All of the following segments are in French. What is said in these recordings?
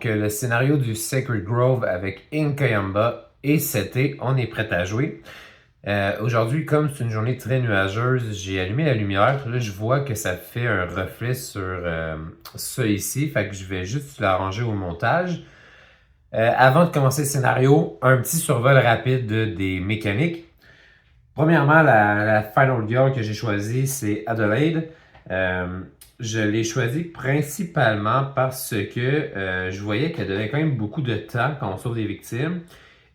le scénario du Sacred Grove avec Inkayamba est seté, on est prêt à jouer. Aujourd'hui, comme c'est une journée très nuageuse, j'ai allumé la lumière. Là, je vois que ça fait un reflet sur ça ici, fait que je vais juste l'arranger au montage. Avant de commencer le scénario, un petit survol rapide des mécaniques. Premièrement, la Final Girl que j'ai choisie, c'est Adelaide. Je l'ai choisie principalement parce que je voyais qu'elle donnait quand même beaucoup de temps quand on sauve des victimes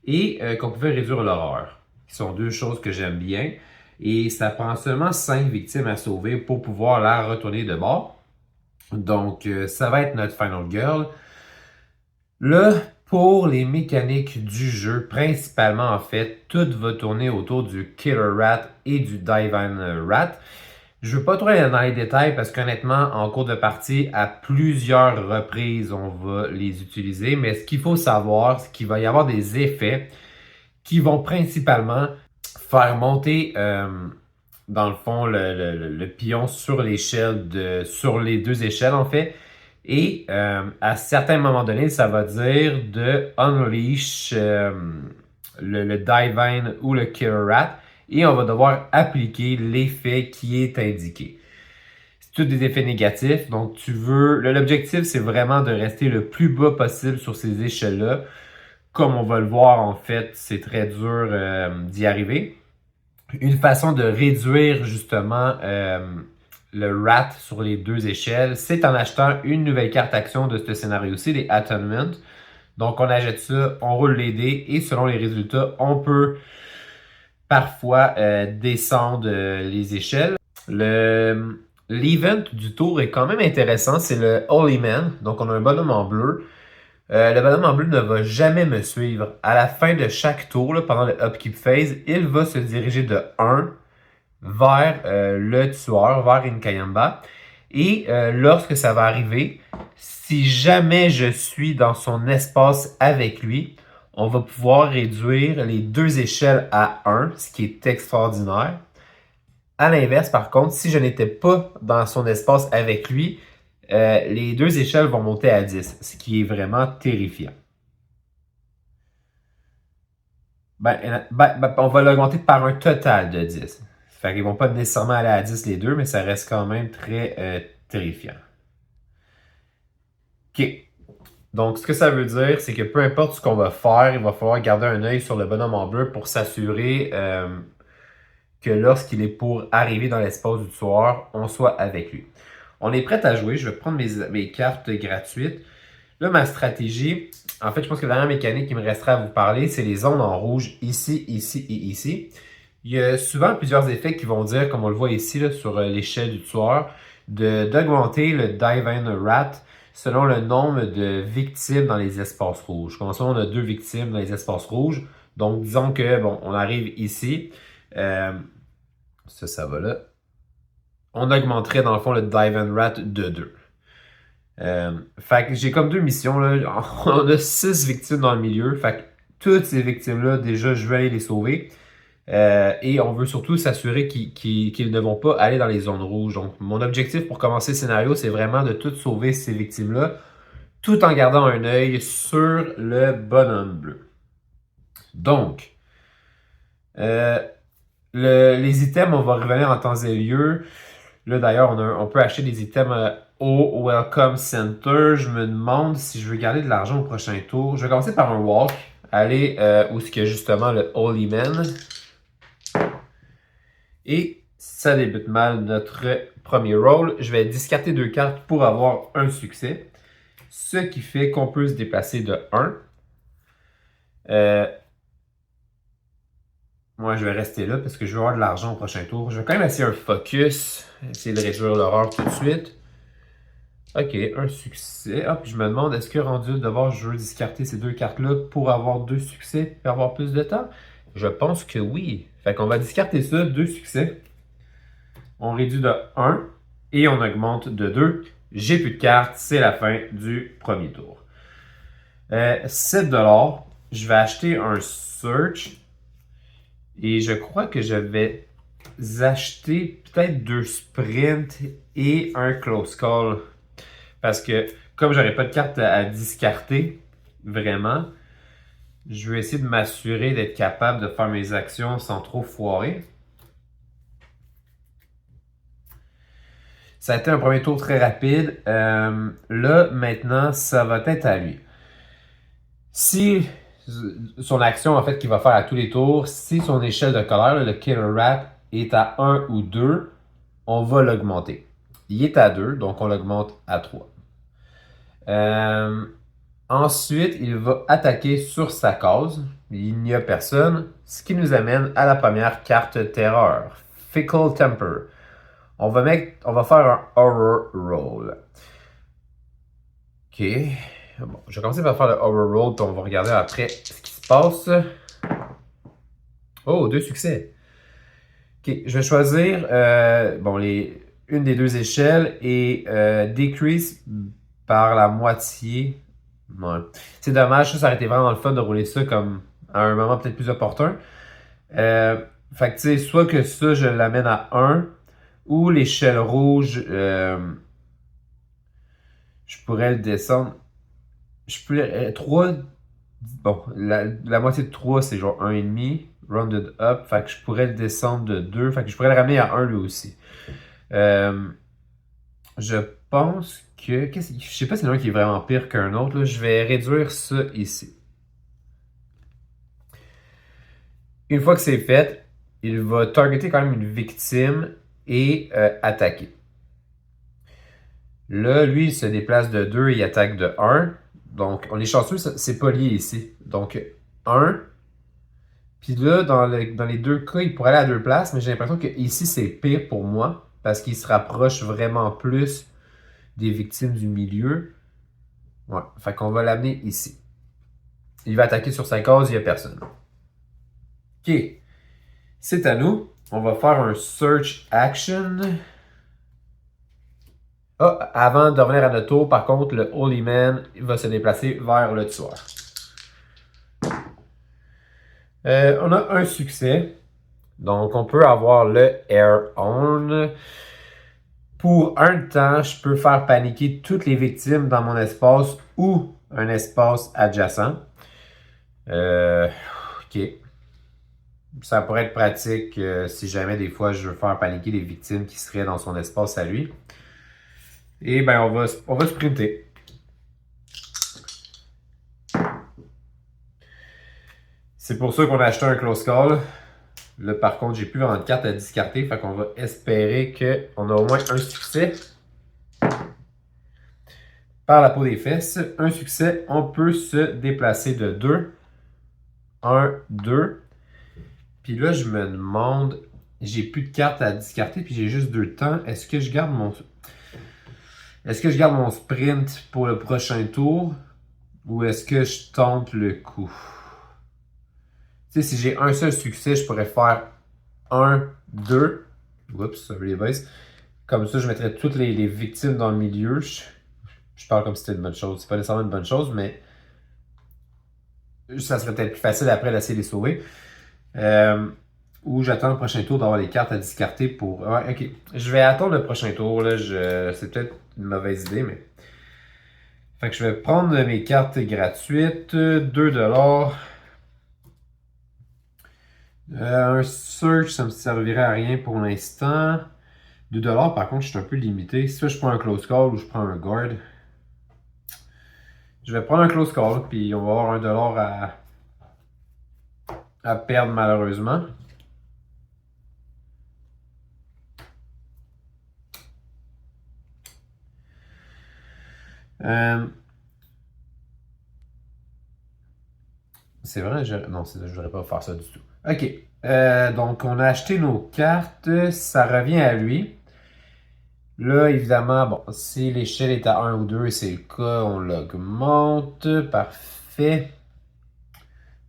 et qu'on pouvait réduire l'horreur, qui sont deux choses que j'aime bien. Et ça prend seulement 5 victimes à sauver pour pouvoir la retourner de bord. Donc, ça va être notre Final Girl. Là, pour les mécaniques du jeu, principalement en fait, tout va tourner autour du Killer Rat et du Divine Rat. Je ne veux pas trop aller dans les détails parce qu'honnêtement, en cours de partie, à plusieurs reprises, on va les utiliser. Mais ce qu'il faut savoir, c'est qu'il va y avoir des effets qui vont principalement faire monter, dans le fond, le pion sur l'échelle, sur les deux échelles en fait. Et à certains moments donnés, ça va dire de unleash le Divine ou le Killer Rat et on va devoir appliquer l'effet qui est indiqué. C'est tous des effets négatifs, donc l'objectif c'est vraiment de rester le plus bas possible sur ces échelles-là. Comme on va le voir en fait, c'est très dur d'y arriver. Une façon de réduire justement le rat sur les deux échelles, c'est en achetant une nouvelle carte action de ce scénario-ci, les Atonement. Donc on achète ça, on roule les dés et selon les résultats, on peut parfois descendre les échelles. L'event du tour est quand même intéressant, c'est le Holy Man. Donc on a un bonhomme en bleu. Le bonhomme en bleu ne va jamais me suivre. À la fin de chaque tour, là, pendant le upkeep phase, il va se diriger de 1 vers le tueur, vers Inkayamba. Et lorsque ça va arriver, si jamais je suis dans son espace avec lui, on va pouvoir réduire les deux échelles à 1, ce qui est extraordinaire. À l'inverse, par contre, si je n'étais pas dans son espace avec lui, les deux échelles vont monter à 10, ce qui est vraiment terrifiant. On va l'augmenter par un total de 10. Fait qu'ils vont pas nécessairement aller à 10 les deux, mais ça reste quand même très terrifiant. OK. Donc, ce que ça veut dire, c'est que peu importe ce qu'on va faire, il va falloir garder un œil sur le bonhomme en bleu pour s'assurer que lorsqu'il est pour arriver dans l'espace du tueur, on soit avec lui. On est prêt à jouer. Je vais prendre mes cartes gratuites. Là, ma stratégie, en fait, je pense que la dernière mécanique qui me restera à vous parler, c'est les zones en rouge ici, ici et ici. Il y a souvent plusieurs effets qui vont dire, comme on le voit ici là, sur l'échelle du tueur, d'augmenter le Divine Rat selon le nombre de victimes dans les espaces rouges. Comme ça, on a 2 victimes dans les espaces rouges. Donc, disons que, bon, on arrive ici. Ça va là. On augmenterait, dans le fond, le Divine Rat de 2. Fait que j'ai comme 2 missions. Là. On a 6 victimes dans le milieu. Fait que toutes ces victimes-là, déjà, je vais aller les sauver. Et on veut surtout s'assurer qu'ils ne vont pas aller dans les zones rouges. Donc, mon objectif pour commencer le scénario, c'est vraiment de tout sauver ces victimes-là, tout en gardant un œil sur le bonhomme bleu. Donc, les items, on va revenir en temps et lieu. Là, d'ailleurs, on peut acheter des items au Welcome Center. Je me demande si je veux garder de l'argent au prochain tour. Je vais commencer par un walk. Aller où il y a justement le Holy Man. Et ça débute mal notre premier roll. Je vais discarter 2 cartes pour avoir un succès. Ce qui fait qu'on peut se déplacer de 1. Moi, je vais rester là parce que je veux avoir de l'argent au prochain tour. Je vais quand même essayer un focus. Essayer de réduire l'horreur tout de suite. Ok, un succès. Ah, puis je me demande, est-ce que rendu d'abord, je veux discarter ces 2 cartes-là pour avoir 2 succès et avoir plus de temps? Je pense que oui. Fait qu'on va discarter ça, 2 succès. On réduit de 1 et on augmente de 2. J'ai plus de cartes, c'est la fin du premier tour. 7$. Je vais acheter un search. Et je crois que je vais acheter peut-être 2 sprints et un close call. Parce que comme j'aurais pas de carte à discarter, vraiment, je vais essayer de m'assurer d'être capable de faire mes actions sans trop foirer. Ça a été un premier tour très rapide. Là, maintenant, ça va être à lui. Si son action, en fait, qu'il va faire à tous les tours, si son échelle de colère, le Killer Rat, est à 1 ou 2, on va l'augmenter. Il est à 2, donc on l'augmente à 3. Ensuite, il va attaquer sur sa case. Il n'y a personne, ce qui nous amène à la première carte terreur, Fickle Temper. On va faire un Horror Roll. Ok. Bon, je vais commencer par faire le Horror Roll, puis on va regarder après ce qui se passe. Oh, 2 succès. Ok, je vais choisir une des 2 échelles et decrease par la moitié. Ouais. C'est dommage, ça aurait été vraiment le fun de rouler ça comme à un moment peut-être plus opportun. Fait que tu sais, soit que ça, je l'amène à 1, ou l'échelle rouge, je pourrais le descendre. Je peux 3. Bon, la moitié de 3, c'est genre 1,5. Rounded up. Fait que je pourrais le descendre de 2. Fait que je pourrais le ramener à 1 lui aussi. Je pense que. Je sais pas si c'est un qui est vraiment pire qu'un autre. Là. Je vais réduire ça ici. Une fois que c'est fait, il va targeter quand même une victime et attaquer. Là, lui, il se déplace de 2 et il attaque de 1. Donc, on est chanceux, c'est pas lié ici. Donc, 1. Puis là, dans les 2 cas, il pourrait aller à 2 places, mais j'ai l'impression que ici, c'est pire pour moi parce qu'il se rapproche vraiment plus des victimes du milieu. Ouais, fait qu'on va l'amener ici. Il va attaquer sur sa case, il n'y a personne. Ok, c'est à nous. On va faire un search action. Ah, avant de revenir à notre tour, par contre, le Holy Man va se déplacer vers le tueur. On a un succès. Donc, on peut avoir le Air On. Pour un temps, je peux faire paniquer toutes les victimes dans mon espace ou un espace adjacent. Ok. Ça pourrait être pratique si jamais des fois je veux faire paniquer les victimes qui seraient dans son espace à lui. Et ben on va sprinter. C'est pour ça qu'on a acheté un close call. Là par contre, j'ai plus vraiment de cartes à discarter. Fait qu'on va espérer qu'on a au moins un succès. Par la peau des fesses. Un succès, on peut se déplacer de 2. 1, 2. Puis là, je me demande, j'ai plus de cartes à discarter, puis j'ai juste 2 temps. Est-ce que je garde mon sprint pour le prochain tour ou est-ce que je tente le coup? Tu sais, si j'ai un seul succès, je pourrais faire 1, 2. Oups, ça veut les baisses. Comme ça, je mettrais toutes les victimes dans le milieu. Je parle comme si c'était une bonne chose. C'est pas nécessairement une bonne chose, mais ça serait peut-être plus facile après d'essayer de les sauver. Ou j'attends le prochain tour d'avoir les cartes à discarter pour... Ouais, ok. Je vais attendre le prochain tour. Là. C'est peut-être une mauvaise idée, mais... Fait que je vais prendre mes cartes gratuites. 2$. Un search, ça me servirait à rien pour l'instant. 2$, par contre, je suis un peu limité. Soit je prends un close call ou je prends un guard. Je vais prendre un close call, puis on va avoir $1 à perdre malheureusement. C'est vrai, non, je ne devrais pas faire ça du tout. Ok, donc on a acheté nos cartes, ça revient à lui. Là, évidemment, bon, si l'échelle est à 1 ou 2, c'est le cas, on l'augmente. Parfait.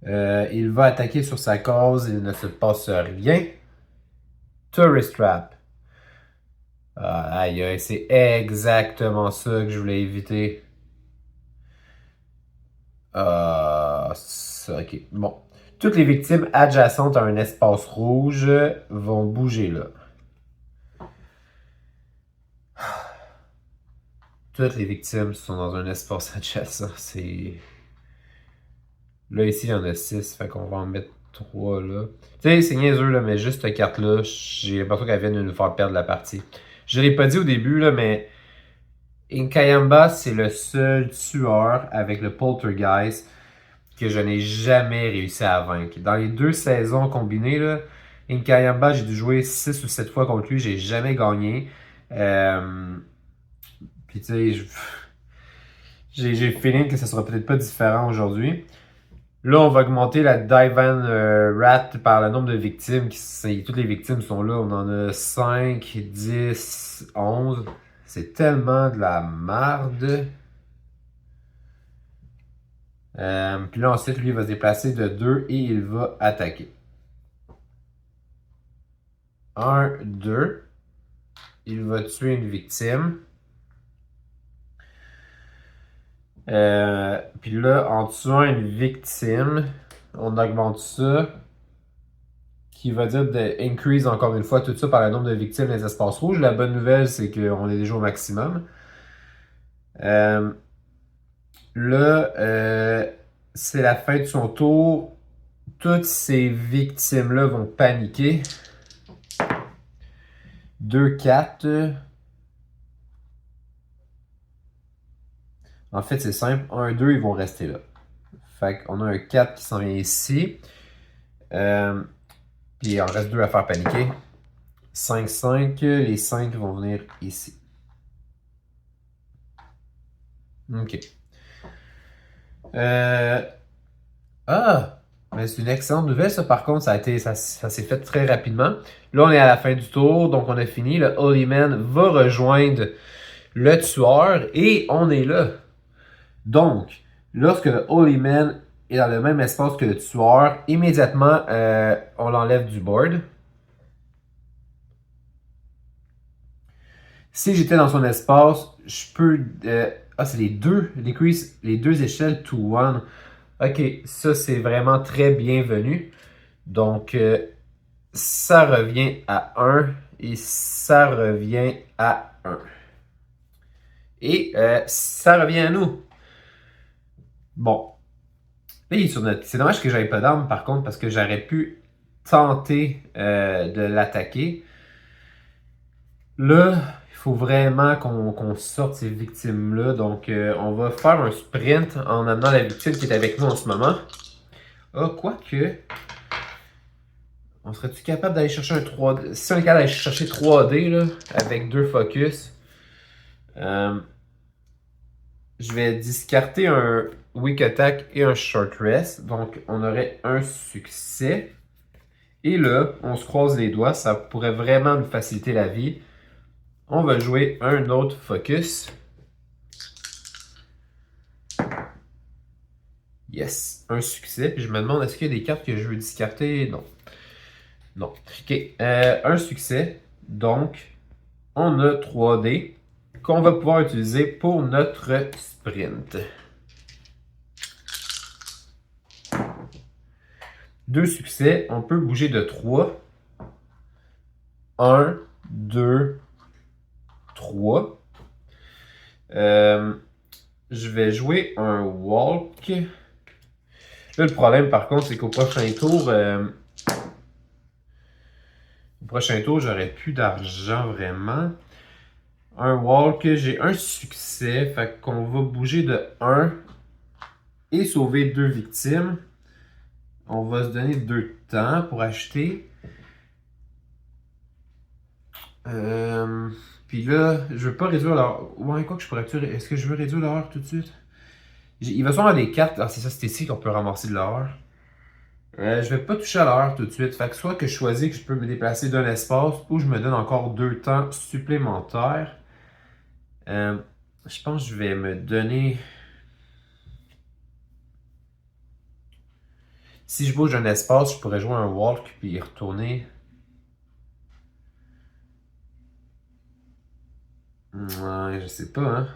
Il va attaquer sur sa case, il ne se passe rien. Tourist Trap. Aïe, aïe, c'est exactement ça que je voulais éviter. Ok. Bon. Toutes les victimes adjacentes à un espace rouge vont bouger là. Toutes les victimes sont dans un espace adjacent. C'est. Là, ici, il y en a 6, fait qu'on va en mettre 3 là. Tu sais, c'est niaiseux, là, mais juste cette carte-là, j'ai l'impression qu'elle vient de nous faire perdre la partie. Je l'ai pas dit au début, là, mais Nkayamba, c'est le seul tueur avec le Poltergeist que je n'ai jamais réussi à vaincre. Dans les 2 saisons combinées, là, Nkayamba, j'ai dû jouer 6 ou 7 fois contre lui, j'ai jamais gagné. Puis tu sais, j'ai le feeling que ça sera peut-être pas différent aujourd'hui. Là, on va augmenter la Divan Rat par le nombre de victimes. Toutes les victimes sont là. On en a 5, 10, 11. C'est tellement de la marde. Puis là, ensuite, lui, il va se déplacer de 2 et il va attaquer. 1, 2. Il va tuer une victime. Puis là, en tuant une victime, on augmente ça. Qui va dire de increase encore une fois tout ça par le nombre de victimes des espaces rouges. La bonne nouvelle, c'est qu'on est déjà au maximum. Là, c'est la fin de son tour. Toutes ces victimes-là vont paniquer. 2, 4. En fait, c'est simple. 1, 2, ils vont rester là. Fait qu'on a un 4 qui s'en vient ici. Puis il en reste 2 à faire paniquer. 5, 5. Les 5 vont venir ici. OK. Mais c'est une excellente nouvelle, ça. Par contre, ça s'est fait très rapidement. Là, on est à la fin du tour, donc on a fini. Le Holy Man va rejoindre le tueur et on est là. Donc, lorsque le Holy Man est dans le même espace que le tueur, immédiatement, on l'enlève du board. Si j'étais dans son espace, je peux... c'est les deux échelles to one. Ok, ça c'est vraiment très bienvenu. Donc, ça revient à 1 et ça revient à 1. Et ça revient à nous. Bon. Là, il est sur notre... C'est dommage que j'avais pas d'arme par contre parce que j'aurais pu tenter de l'attaquer. Là, il faut vraiment qu'on sorte ces victimes-là. Donc, on va faire un sprint en amenant la victime qui est avec nous en ce moment. Ah, quoique... On serait-tu capable d'aller chercher un 3D? Si on est capable d'aller chercher 3D là, avec 2 focus, je vais discarter un Weak Attack et un Short Rest. Donc, on aurait un succès. Et là, on se croise les doigts. Ça pourrait vraiment nous faciliter la vie. On va jouer un autre focus. Yes, un succès. Puis je me demande, est-ce qu'il y a des cartes que je veux discarter? Non. Non. OK. Un succès. Donc, on a 3D qu'on va pouvoir utiliser pour notre sprint. 2 succès. On peut bouger de 3. 1, 2, 3. Je vais jouer un walk. Là, le problème, par contre, c'est qu'au prochain tour... j'aurais plus d'argent vraiment. Un walk, j'ai un succès. Fait qu'on va bouger de 1 et sauver 2 victimes. On va se donner 2 temps pour acheter. Puis là, je veux pas réduire l'heure. Ouais, quoi que je pourrais... Est-ce que je veux réduire l'heure tout de suite? Il va sûrement avoir des cartes. Ah, c'est ça, c'est ici qu'on peut ramasser de l'heure. Je vais pas toucher à l'heure tout de suite. Fait que soit que je choisis que je peux me déplacer d'un espace ou je me donne encore 2 temps supplémentaires. Je pense que je vais me donner... Si je bouge un espace, je pourrais jouer un walk puis y retourner. Ouais, je sais pas, hein.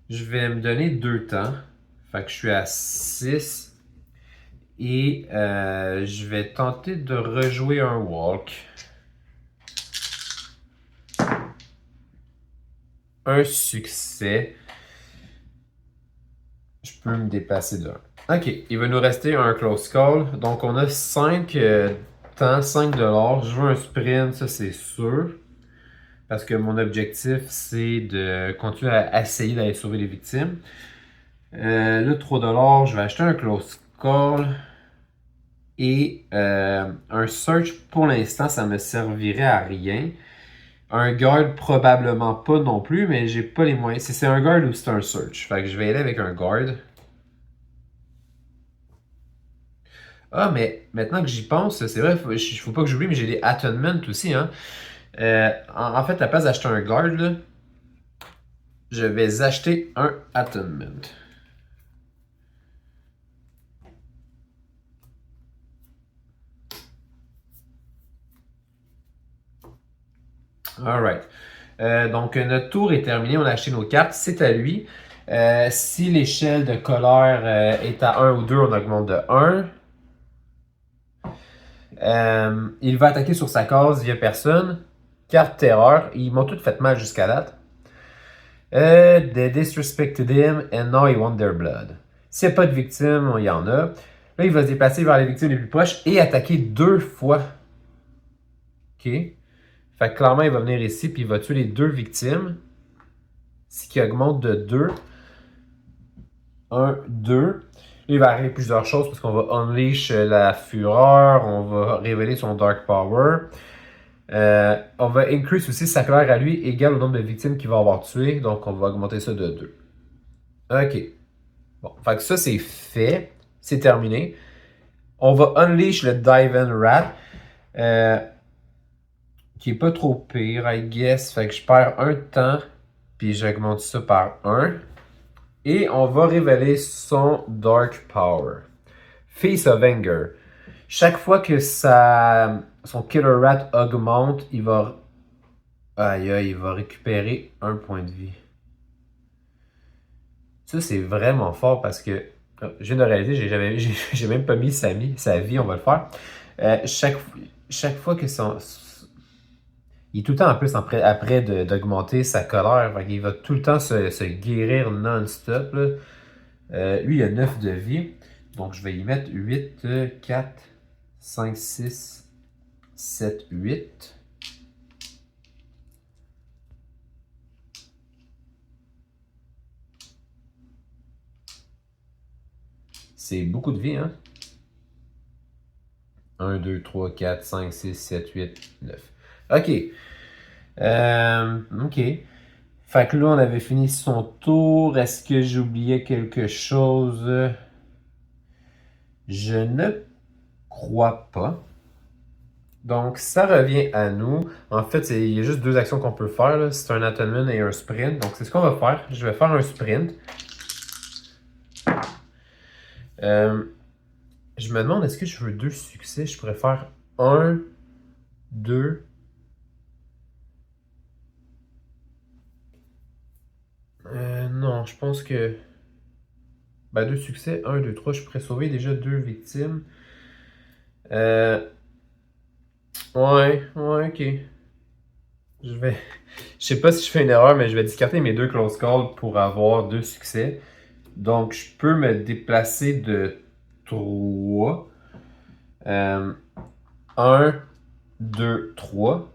Je vais me donner 2 temps. Fait que je suis à 6. Et je vais tenter de rejouer un walk. un succès. Je peux me déplacer de 1. OK, il va nous rester un close call. Donc, on a 5 temps, 5 $. Je veux un sprint, ça c'est sûr. Parce que mon objectif, c'est de continuer à essayer d'aller sauver les victimes. Là, 3 $, je vais acheter un close call. Et un search, pour l'instant, ça me servirait à rien. Un guard, probablement pas non plus, mais j'ai pas les moyens. Si c'est un guard ou c'est un search. Fait que je vais aller avec un guard. Ah, mais maintenant que j'y pense, c'est vrai, faut pas que j'oublie, mais j'ai des attunements aussi. Hein. En fait, à la place d'acheter un guard, là, je vais acheter un attunement. Alright. Donc, notre tour est terminé. On a acheté nos cartes. C'est à lui. Si l'échelle de colère est à 1 ou 2, on augmente de 1. Il va attaquer sur sa case via personne. Carte terreur. Ils m'ont toutes fait mal jusqu'à date. They disrespected him and now he want their blood. S'il n'y a pas de victimes, il y en a. Là, il va se déplacer vers les victimes les plus proches et attaquer 2 fois. OK. Fait que clairement, il va venir ici puis il va tuer les 2 victimes. Ce qui augmente de 2. 1, 2. Là, il va arriver plusieurs choses parce qu'on va unleash la fureur, on va révéler son dark power. On va increase aussi sa colère à lui égale au nombre de victimes qu'il va avoir tué. Donc, on va augmenter ça de 2. OK. Bon, fait que ça, c'est fait. C'est terminé. On va unleash le Diven Rat. Qui est pas trop pire, I guess. Fait que je perds un temps. Puis j'augmente ça par 1. Et on va révéler son Dark Power. Face of Anger. Chaque fois que son Killer Rat augmente, il va... il va récupérer 1 point de vie. Ça, c'est vraiment fort parce que... je viens de réaliser, j'ai même pas mis sa vie, on va le faire. Chaque fois que il est tout le temps en plus après d'augmenter sa colère. Il va tout le temps se guérir non-stop. Lui, il a 9 de vie. Donc, je vais y mettre 8, 4, 5, 6, 7, 8. C'est beaucoup de vie, hein? 1, 2, 3, 4, 5, 6, 7, 8, 9. OK. OK. Fait que là, on avait fini son tour. Est-ce que j'oubliais quelque chose? Je ne crois pas. Donc, ça revient à nous. En fait, il y a juste 2 actions qu'on peut faire. C'est un attunement et un sprint. Donc, c'est ce qu'on va faire. Je vais faire un sprint. Je me demande, est-ce que je veux 2 succès? Je pourrais faire 1, 2... non, je pense que... 2 succès, 1, 2, 3. Je pourrais sauver déjà 2 victimes. Ouais, ok. Je sais pas si je fais une erreur, mais je vais discarter mes 2 close calls pour avoir 2 succès. Donc, je peux me déplacer de 3. 1, 2, 3.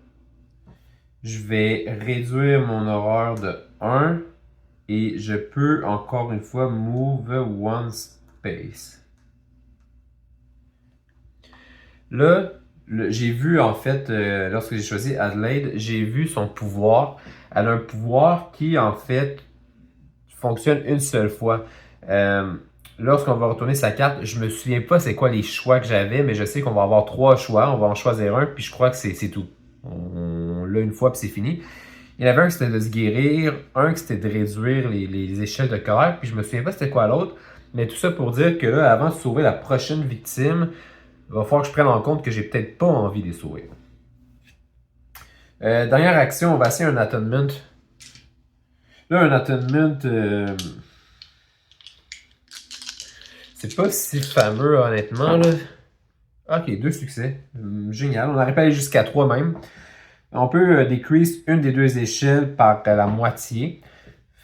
Je vais réduire mon horreur de 1. Et je peux encore une fois move one space. Là, j'ai vu en fait, lorsque j'ai choisi Adelaide, j'ai vu son pouvoir. Elle a un pouvoir qui en fait fonctionne une seule fois. Lorsqu'on va retourner sa carte, je me souviens pas c'est quoi les choix que j'avais, mais je sais qu'on va avoir 3 choix. On va en choisir un, puis je crois que c'est tout. On l'a une fois, puis c'est fini. Il y en avait un qui c'était de se guérir, un qui c'était de réduire les échelles de colère, puis je me souviens pas c'était quoi l'autre. Mais tout ça pour dire que là, avant de sauver la prochaine victime, il va falloir que je prenne en compte que j'ai peut-être pas envie de les sauver. Dernière action, on va essayer un attunement. Là, un attunement, c'est pas si fameux honnêtement. Là. Ok, 2 succès. Génial. On aurait pas aller jusqu'à 3 même. On peut decrease une des deux échelles par la moitié.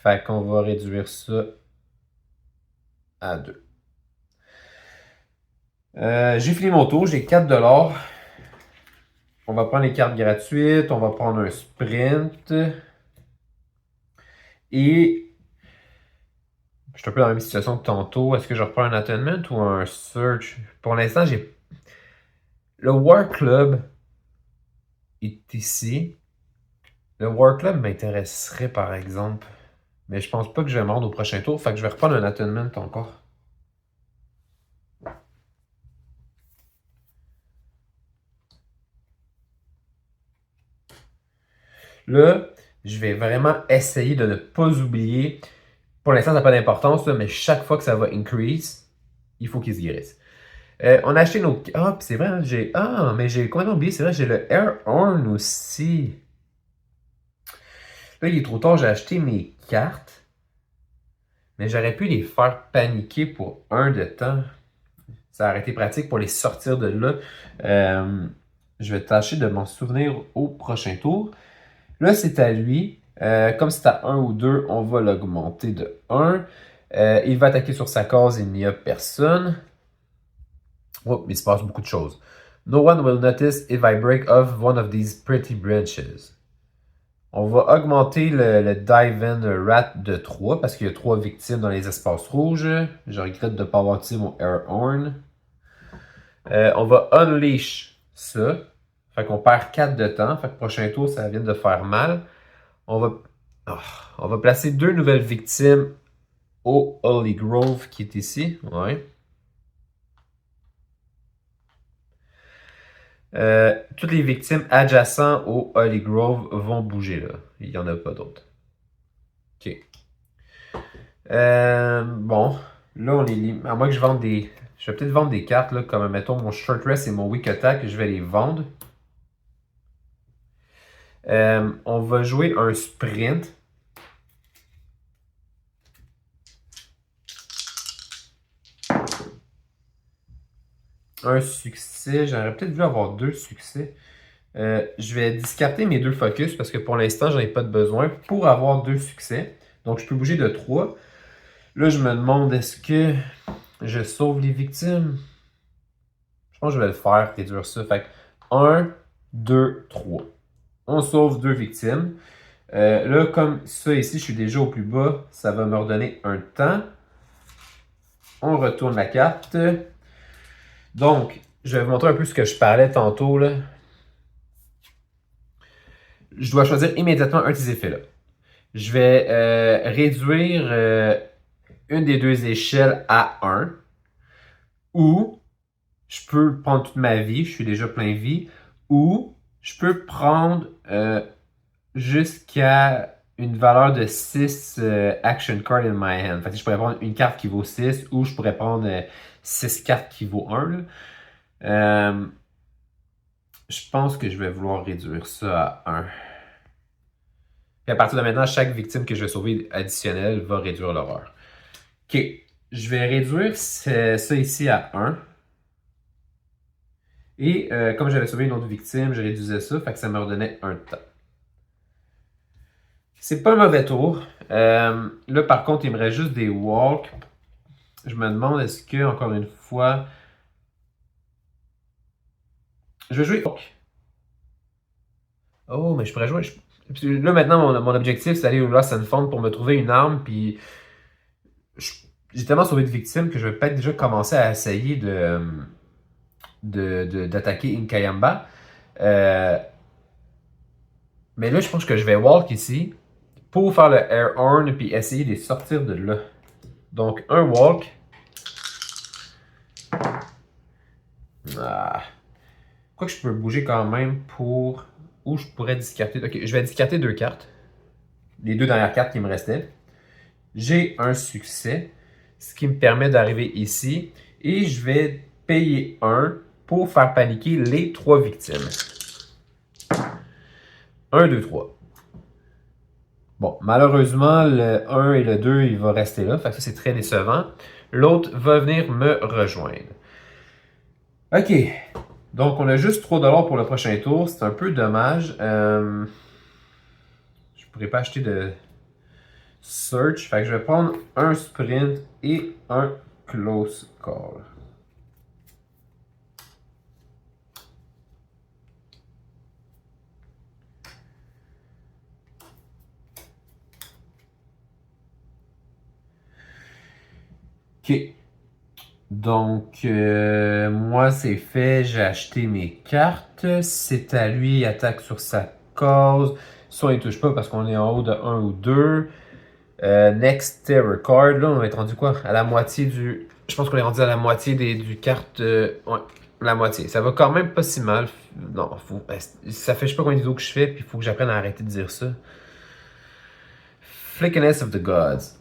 Fait qu'on va réduire ça à 2. J'ai fini mon tour, j'ai 4$. On va prendre les cartes gratuites, on va prendre un sprint. Et je suis un peu dans la même situation que tantôt. Est-ce que je reprends un attunement ou un search? Pour l'instant, j'ai... Le War Club est ici. Le War Club m'intéresserait, par exemple. Mais je pense pas que je vais me rendre au prochain tour. Fait que je vais reprendre un attunement encore. Là, je vais vraiment essayer de ne pas oublier. Pour l'instant, ça n'a pas d'importance, mais chaque fois que ça va increase, il faut qu'il se guérisse. On a acheté nos... Ah, puis c'est vrai, hein, j'ai... Ah, mais j'ai complètement oublié, c'est vrai, j'ai le Air Horn aussi. Là, il est trop tard, j'ai acheté mes cartes. Mais j'aurais pu les faire paniquer pour un de temps. Ça aurait été pratique pour les sortir de là. Je vais tâcher de m'en souvenir au prochain tour. Là, c'est à lui. Comme c'est à 1 ou 2, on va l'augmenter de 1. Il va attaquer sur sa case, il n'y a personne. Oh, il se passe beaucoup de choses. No one will notice if I break off one of these pretty branches. On va augmenter le Dive-In Rat de 3 parce qu'il y a 3 victimes dans les espaces rouges. Je regrette de ne pas avoir utilisé mon Air Horn. On va Unleash ça. Fait qu'on perd 4 de temps. Fait que prochain tour, ça vient de faire mal. On va placer 2 nouvelles victimes au Holy Grove qui est ici. Ouais. Toutes les victimes adjacentes au Holy Grove vont bouger là. Il n'y en a pas d'autres. OK. Bon. Là, on est à moins que je vende des... Je vais peut-être vendre des cartes, là, comme mettons mon Short Rest et mon Weak Attack. Je vais les vendre. On va jouer un sprint. Un succès. J'aurais peut-être dû avoir 2 succès. Je vais discarter mes 2 focus parce que pour l'instant, j'en ai pas de besoin pour avoir 2 succès. Donc, je peux bouger de 3. Là, je me demande, est-ce que je sauve les victimes? Je pense que je vais le faire, réduire ça. Fait que 1, 2, 3. On sauve 2 victimes. Là, comme ça ici, je suis déjà au plus bas, ça va me redonner un temps. On retourne la carte. Donc, je vais vous montrer un peu ce que je parlais tantôt, là. Je dois choisir immédiatement un de ces effets-là. Je vais réduire une des 2 échelles à 1. Ou je peux prendre toute ma vie, je suis déjà plein vie. Ou je peux prendre jusqu'à une valeur de 6 action card in my hand. Fait que je pourrais prendre une carte qui vaut 6 ou je pourrais prendre 6 cartes qui vaut 1. Je pense que je vais vouloir réduire ça à 1. Et à partir de maintenant, chaque victime que je vais sauver additionnelle va réduire l'horreur. OK. Je vais réduire ça ici à 1. Et comme j'avais sauvé une autre victime, je réduisais ça, fait que ça me redonnait un temps. C'est pas un mauvais tour. Là, par contre, il me reste juste des walks. Je me demande, est-ce que, encore une fois... Je vais jouer walk. Oh, mais je pourrais jouer... Là, maintenant, mon objectif, c'est d'aller au Lost and Found pour me trouver une arme, puis... J'ai tellement sauvé de victimes que je vais peut-être déjà commencer à essayer d'attaquer Nkayamba. Mais là, je pense que je vais walk ici pour faire le Air Horn puis essayer de les sortir de là. Donc, un walk. Quoi que je peux bouger quand même pour... Où je pourrais discarter... Ok, je vais discarter 2 cartes. Les 2 dernières cartes qui me restaient. J'ai un succès, ce qui me permet d'arriver ici. Et je vais payer 1 pour faire paniquer les 3 victimes. 1, 2, 3. Bon, malheureusement, le 1 et le 2, il va rester là. Fait que ça, c'est très décevant. L'autre va venir me rejoindre. OK. Donc, on a juste 3$ pour le prochain tour. C'est un peu dommage. Je pourrais pas acheter de search. Fait que je vais prendre un sprint et un close call. OK. Donc, moi, c'est fait. J'ai acheté mes cartes. C'est à lui. Il attaque sur sa case. Ça, on ne touche pas parce qu'on est en haut de 1 ou 2. Next Terror Card. Là, on va être rendu quoi? À la moitié du... Je pense qu'on est rendu à la moitié du carte... ouais, la moitié. Ça va quand même pas si mal. Non, ça fait je sais pas combien de vidéos que je fais, puis il faut que j'apprenne à arrêter de dire ça. Flickiness of the Gods.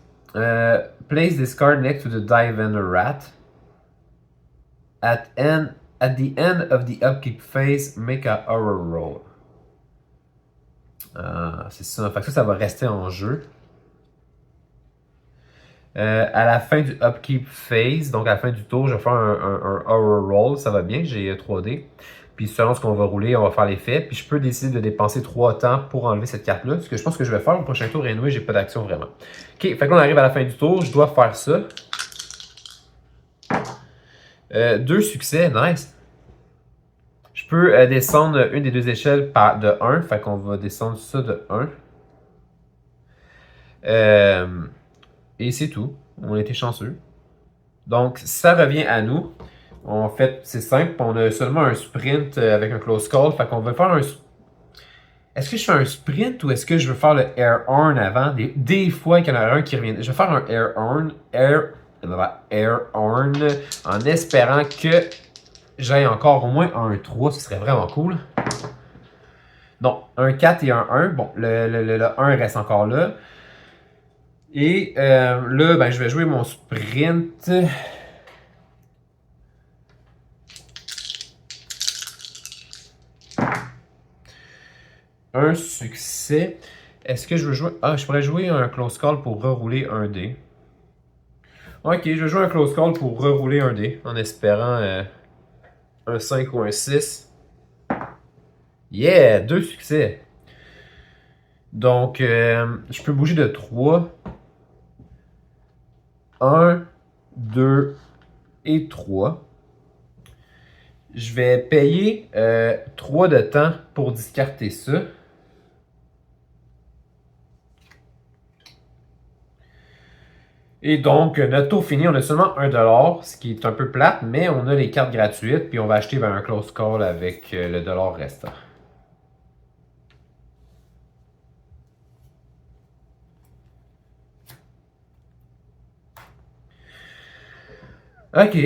Place this card next to the Divender Rat. At the end of the upkeep phase, make a horror roll. C'est ça. Fait que ça va rester en jeu. À la fin du upkeep phase, donc à la fin du tour, je vais faire un horror roll. Ça va bien, j'ai 3D. Puis selon ce qu'on va rouler, on va faire l'effet. Puis je peux décider de dépenser 3 temps pour enlever cette carte-là. Ce que je pense que je vais faire au prochain tour, anyway, j'ai pas d'action vraiment. Ok, fait que là, on arrive à la fin du tour. Je dois faire ça. 2 succès, nice. Je peux descendre une des deux échelles de 1. Fait qu'on va descendre ça de 1. Et c'est tout. On a été chanceux. Donc, ça revient à nous. En fait, c'est simple. On a seulement un sprint avec un close call. Fait qu'on va faire un... Est-ce que je fais un sprint ou est-ce que je veux faire le air horn avant? Des fois, il y en a un qui revient. Je vais faire un air horn. Air horn. En espérant que j'aille encore au moins un 3. Ce serait vraiment cool. Non, un 4 et un 1. Bon, le 1 reste encore là. Et là, ben, je vais jouer mon sprint. Un succès. Est-ce que je veux jouer... Ah, je pourrais jouer un close call pour rerouler un dé. Ok, je vais jouer un close call pour rerouler un dé, en espérant un 5 ou un 6. Yeah, 2 succès. Donc, je peux bouger de 3. 1, 2 et 3. Je vais payer 3 de temps pour discarter ça. Et donc, notre tour fini, on a seulement 1$, ce qui est un peu plate, mais on a les cartes gratuites, puis on va acheter un close call avec le dollar restant. OK.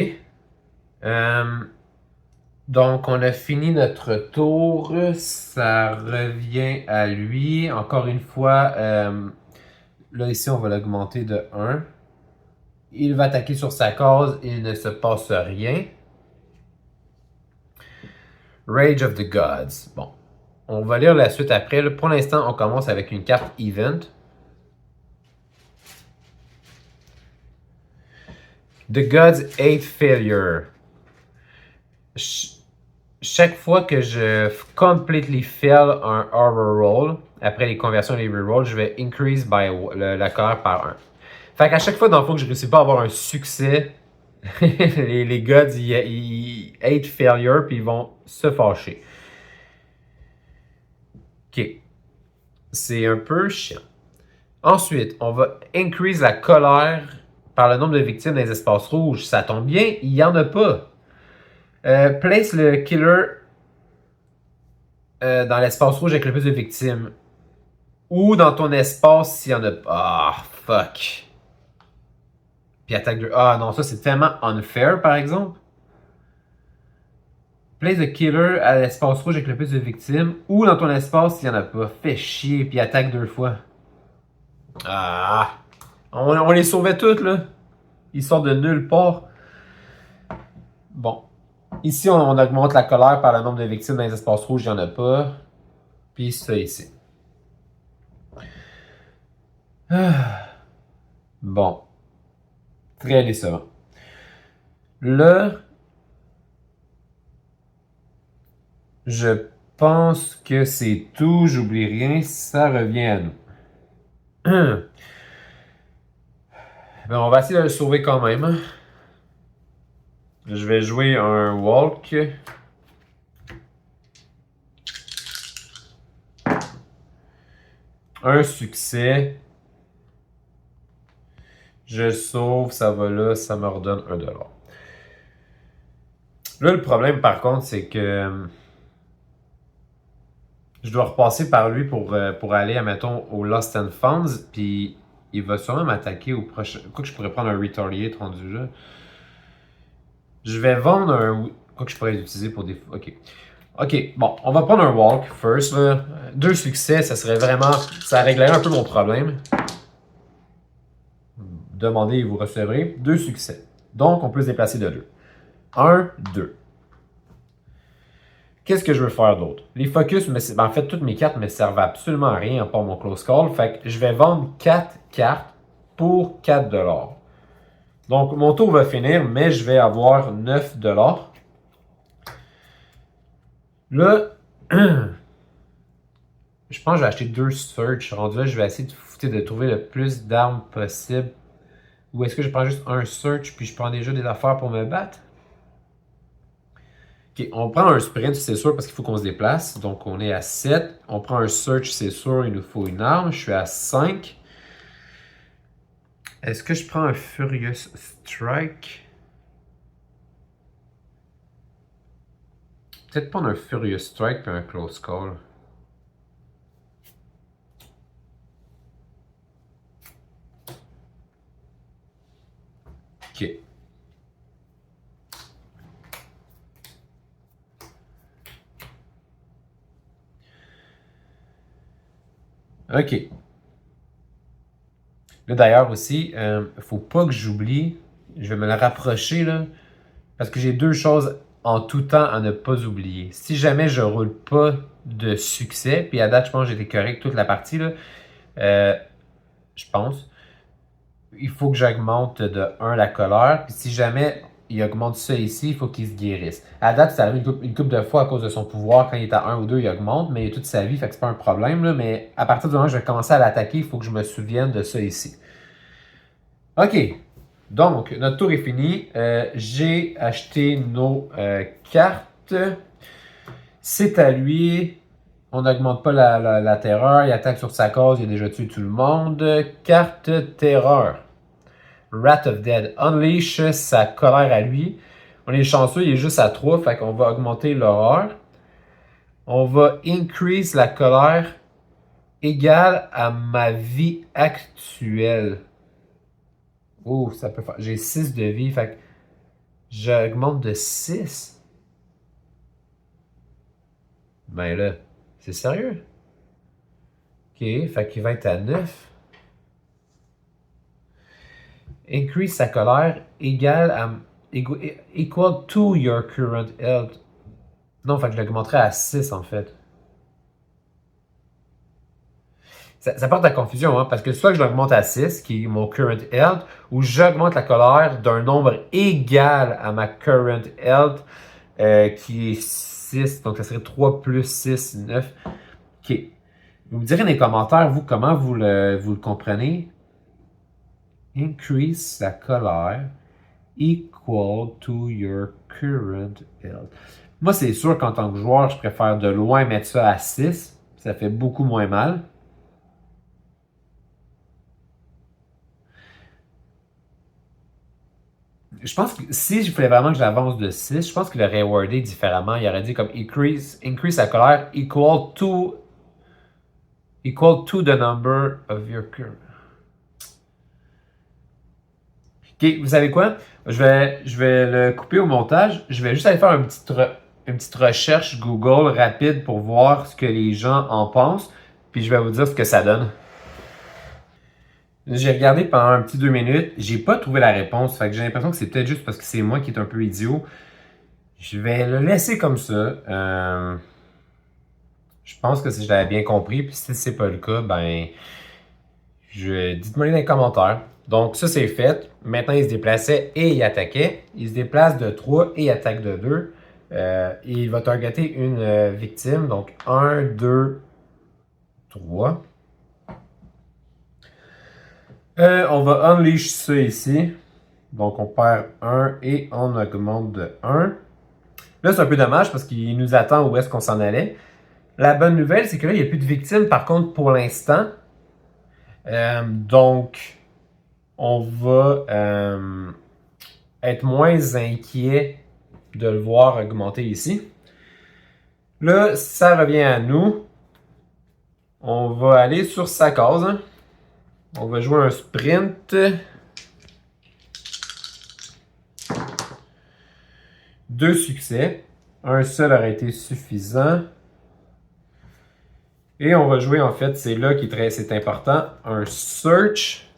Donc, on a fini notre tour. Ça revient à lui. Encore une fois, là, ici, on va l'augmenter de 1. Il va attaquer sur sa case. Il ne se passe rien. Rage of the Gods. Bon. On va lire la suite après. Là, pour l'instant, on commence avec une carte Event. The Gods hate failure. Chaque fois que je completely fail un horror roll, après les conversions et les rerolls, je vais increase by la colère par 1. Fait qu'à chaque fois, dans le fond, que je réussis pas à avoir un succès, les gods, ils hate failure, puis ils vont se fâcher. Ok. C'est un peu chiant. Ensuite, on va increase la colère par le nombre de victimes dans les espaces rouges. Ça tombe bien, il n'y en a pas. Place le killer dans l'espace rouge avec le plus de victimes. Ou dans ton espace s'il y en a pas. Ah, fuck. Puis attaque de... Ah non, ça c'est tellement unfair par exemple. Place the killer à l'espace rouge avec le plus de victimes. Ou dans ton espace s'il y en a pas. Fais chier, puis attaque 2 fois. Ah. On les sauvait toutes là. Ils sortent de nulle part. Bon. Ici, on augmente la colère par le nombre de victimes dans les espaces rouges, il n'y en a pas. Puis ça ici. Bon. Très décevant. Là, Je pense que c'est tout. J'oublie rien. Ça revient à nous. Ben, on va essayer de le sauver quand même. Je vais jouer un walk. Un succès. Je sauve, ça va là, ça me redonne 1$. Là, le problème, par contre, c'est que je dois repasser par lui pour aller, admettons, au Lost and Found, puis il va sûrement m'attaquer au prochain... Quoi que je pourrais prendre un Retaliate rendu là. Je vais vendre un... Quoi que je pourrais utiliser pour des... Ok. Ok, bon, on va prendre un walk first. Là. 2 succès, ça serait vraiment... Ça réglerait un peu mon problème. Demandez et vous recevrez 2 succès. Donc, on peut se déplacer de 2. 1, 2. Qu'est-ce que je veux faire d'autre? Les focus, en fait, toutes mes cartes ne me servent absolument à rien à part mon close call. Fait que je vais vendre 4 cartes pour 4$. Donc, mon tour va finir, mais je vais avoir 9$. Là, je pense que je vais acheter 2 search. Rendu là, je vais essayer de trouver le plus d'armes possible. Ou est-ce que je prends juste un search puis je prends déjà des affaires pour me battre? Ok, on prend un sprint, c'est sûr, parce qu'il faut qu'on se déplace. Donc, on est à 7. On prend un search, c'est sûr, il nous faut une arme. Je suis à 5. Est-ce que je prends un Furious Strike? Peut-être prendre un Furious Strike puis un Close Call. Ok. Ok. Là, d'ailleurs aussi, faut pas que j'oublie. Je vais me le rapprocher, là. Parce que j'ai 2 choses en tout temps à ne pas oublier. Si jamais je roule pas de succès, puis à date, je pense que j'étais correct toute la partie, là. Je pense. Il faut que j'augmente de 1 la colère. Puis si jamais il augmente ça ici, il faut qu'il se guérisse. À date, ça arrive une couple de fois à cause de son pouvoir. Quand il est à 1 ou 2, il augmente, mais toute sa vie, fait que c'est pas un problème. Là, mais à partir du moment où je vais commencer à l'attaquer, il faut que je me souvienne de ça ici. OK. Donc, notre tour est fini. J'ai acheté nos cartes. C'est à lui. On n'augmente pas la terreur. Il attaque sur sa cause. Il a déjà tué tout le monde. Carte terreur. Wrath of Dead. Unleash sa colère à lui. On est chanceux, il est juste à 3, fait qu'on va augmenter l'horreur. On va increase la colère égale à ma vie actuelle. Oh, ça peut faire. J'ai 6 de vie, fait que j'augmente de 6. Ben là, c'est sérieux? Ok, fait qu'il va être à 9. Increase sa colère égale à. Equal to your current health. Non, fait que je l'augmenterai à 6 en fait. Ça porte à confusion, hein, parce que soit je l'augmente à 6, qui est mon current health, ou j'augmente la colère d'un nombre égal à ma current health, qui est 6. Donc, ça serait 3 plus 6, 9. OK. Vous me direz dans les commentaires, vous, comment vous le comprenez. Increase la colère equal to your current health. Moi, c'est sûr qu'en tant que joueur, je préfère de loin mettre ça à 6. Ça fait beaucoup moins mal. Je pense que si je voulais vraiment que j'avance de 6, je pense qu'il aurait wordé différemment. Il aurait dit comme increase la colère equal to the number of your current. Ok, vous savez quoi? Je vais le couper au montage. Je vais juste aller faire une petite recherche Google rapide pour voir ce que les gens en pensent. Puis je vais vous dire ce que ça donne. J'ai regardé pendant un petit 2 minutes. J'ai pas trouvé la réponse. Fait que j'ai l'impression que c'est peut-être juste parce que c'est moi qui est un peu idiot. Je vais le laisser comme ça. Je pense que si je l'avais bien compris. Puis si c'est pas le cas, ben. Dites-moi dans les commentaires. Donc, ça, c'est fait. Maintenant, il se déplaçait et il attaquait. Il se déplace de 3 et il attaque de 2. Et il va targeter une victime. Donc 1, 2, 3. On va unleash ça ici. Donc on perd 1 et on augmente de 1. Là, c'est un peu dommage parce qu'il nous attend où est-ce qu'on s'en allait. La bonne nouvelle, c'est que là, il n'y a plus de victimes, par contre, pour l'instant. Donc, on va être moins inquiet de le voir augmenter ici. Là, ça revient à nous. On va aller sur sa case. Hein. On va jouer un sprint. 2 succès. Un seul aurait été suffisant. Et on va jouer, en fait, c'est là qui c'est important, un search.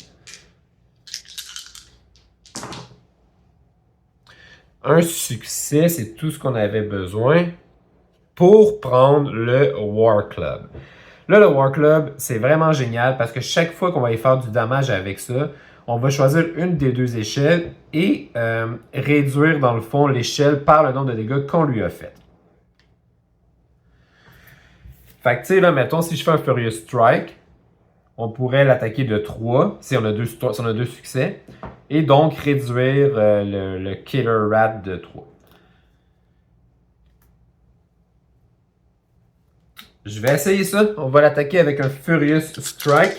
Un succès, c'est tout ce qu'on avait besoin pour prendre le War Club. Là, le War Club, c'est vraiment génial parce que chaque fois qu'on va y faire du damage avec ça, on va choisir une des deux échelles et réduire, dans le fond, l'échelle par le nombre de dégâts qu'on lui a fait. Fait que, tu sais, là, mettons, si je fais un Furious Strike, on pourrait l'attaquer de 3 si on a deux succès. Et donc réduire le Killer Rat de 3. Je vais essayer ça. On va l'attaquer avec un Furious Strike.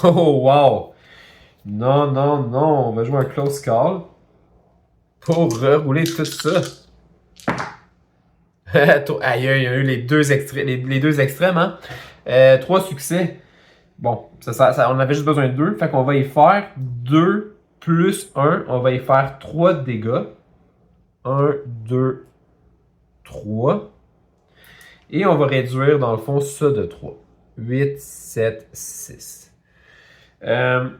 Oh, wow! Non, non, non. On va jouer un Close Call. Pour rerouler tout ça. Aïe, il y a eu les deux extrêmes, hein? 3 succès. Bon, on avait juste besoin de 2. Fait qu'on va y faire 2 plus 1. On va y faire 3 dégâts. 1, 2, 3. Et on va réduire, dans le fond, ça de 3. 8, 7, 6. Là,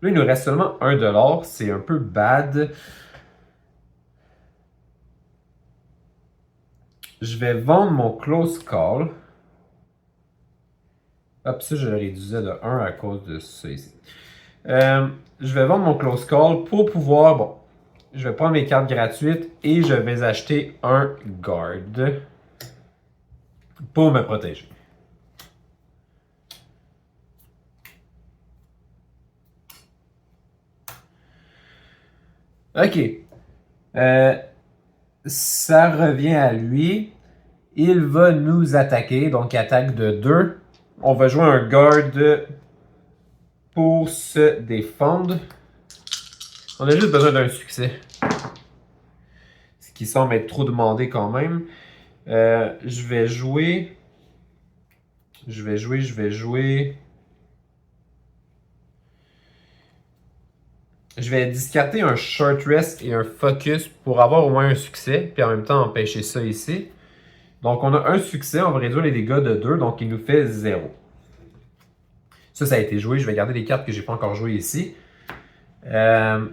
il nous reste seulement 1$. C'est un peu bad. Je vais vendre mon Close Call. Hop, ça, je le réduisais de 1 à cause de ça ici. Je vais vendre mon Close Call pour pouvoir... Bon, je vais prendre mes cartes gratuites et je vais acheter un Guard pour me protéger. OK. Ça revient à lui. Il va nous attaquer, donc attaque de 2. On va jouer un Guard pour se défendre. On a juste besoin d'un succès. Ce qui semble être trop demandé quand même. Je vais jouer. Je vais discarter un Short Rest et un Focus pour avoir au moins un succès, puis en même temps empêcher ça ici. Donc on a un succès, on va réduire les dégâts de 2, donc il nous fait 0. Ça a été joué, je vais garder les cartes que j'ai pas encore jouées ici. Carte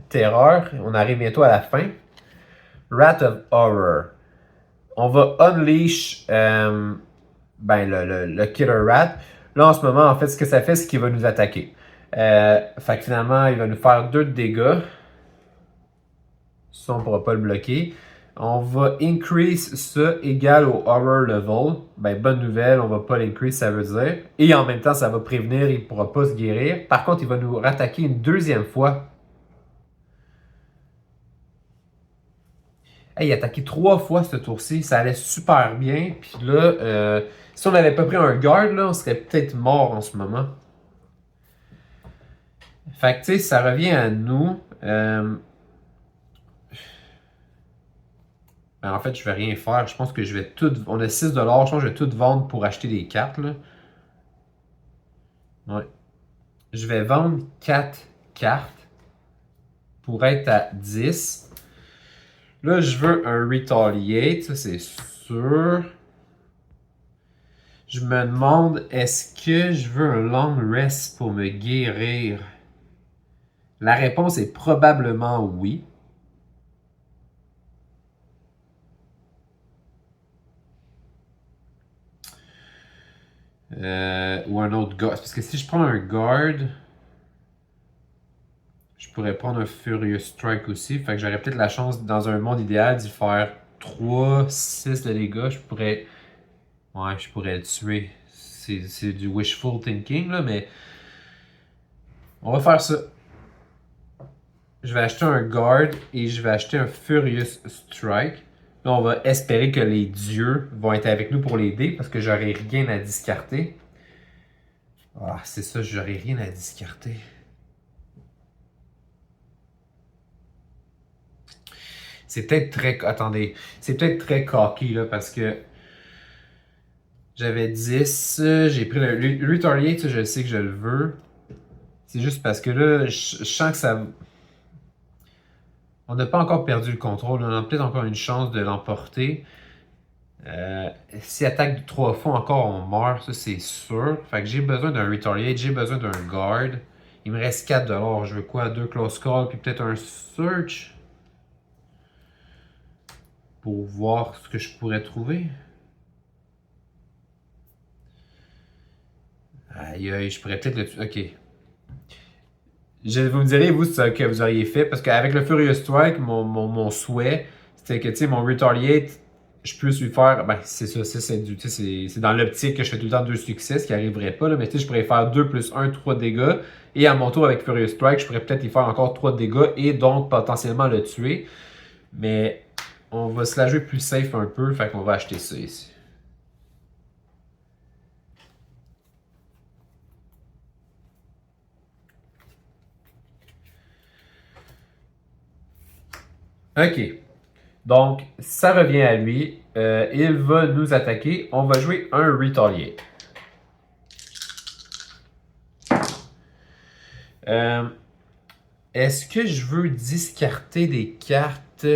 terreur, on arrive bientôt à la fin. Rat of Horror. On va unleash le Killer Rat. Là, en ce moment, en fait, ce que ça fait, c'est qu'il va nous attaquer. Fait que finalement, il va nous faire 2 de dégâts. Ça, on ne pourra pas le bloquer. On va increase ça égal au horror level. Ben, bonne nouvelle, on va pas l'increase, ça veut dire. Et en même temps, ça va prévenir, il ne pourra pas se guérir. Par contre, il va nous rattaquer une deuxième fois. Hey, il a attaqué 3 fois ce tour-ci. Ça allait super bien. Puis là, si on n'avait pas pris un guard, là, on serait peut-être mort en ce moment. Fait que, tu sais, ça revient à nous. En fait, je vais rien faire. Je pense que je vais tout... On a 6$. Je pense que je vais tout vendre pour acheter des cartes, là. Ouais. Je vais vendre 4 cartes pour être à 10. Là, je veux un Retaliate, ça c'est sûr. Je me demande, est-ce que je veux un Long Rest pour me guérir? La réponse est probablement oui. Ou un autre guard. Parce que si je prends un guard, Je pourrais prendre un Furious Strike aussi. Fait que j'aurais peut-être la chance, dans un monde idéal, d'y faire 3, 6 de dégâts. Je pourrais. Ouais, je pourrais le tuer. C'est du wishful thinking, là, mais. On va faire ça. Je vais acheter un Guard et je vais acheter un Furious Strike. Là, on va espérer que les dieux vont être avec nous pour l'aider parce que j'aurai rien à discarter. Ah, c'est ça, j'aurai rien à discarter. C'est peut-être très. Attendez. C'est peut-être très cocky, là, parce que. J'avais 10. J'ai pris le Retaliate, je sais que je le veux. C'est juste parce que là, je sens que ça. On n'a pas encore perdu le contrôle. On a peut-être encore une chance de l'emporter. Si attaque 3 fois encore, on meurt, ça c'est sûr. Fait que j'ai besoin d'un Retaliate, j'ai besoin d'un Guard. Il me reste 4$. Je veux quoi? 2 Close Call, puis peut-être un Search. Pour voir ce que je pourrais trouver. Aïe aïe, je pourrais peut-être le tuer. Ok. Vous me direz, vous, ce que vous auriez fait, parce qu'avec le Furious Strike, mon souhait, c'était que, tu sais, mon Retaliate, je puisse lui faire, ben, c'est ça, c'est dans l'optique que je fais tout le temps 2 succès, ce qui n'arriverait pas, là, mais tu sais, je pourrais faire 2 plus 1, 3 dégâts, et à mon tour, avec Furious Strike, je pourrais peut-être y faire encore 3 dégâts, et donc potentiellement le tuer, mais on va se la jouer plus safe un peu, fait qu'on va acheter ça ici. Ok. Donc, ça revient à lui. Il va nous attaquer. On va jouer un Retaliate. Est-ce que je veux discarter des cartes?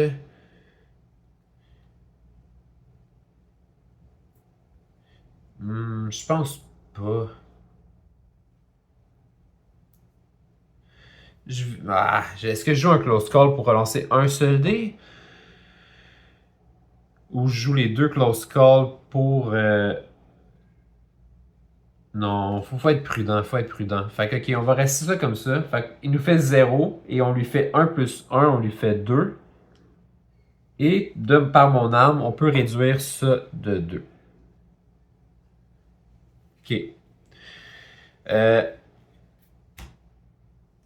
Je pense pas. Est-ce que je joue un Close Call pour relancer un seul dé? Ou je joue les 2 Close Call pour... Non, faut être prudent, faut être prudent. Fait que, ok, on va rester ça comme ça. Fait qu'il nous fait 0 et on lui fait 1 plus 1, on lui fait 2. Et par mon arme, on peut réduire ça de 2. Ok.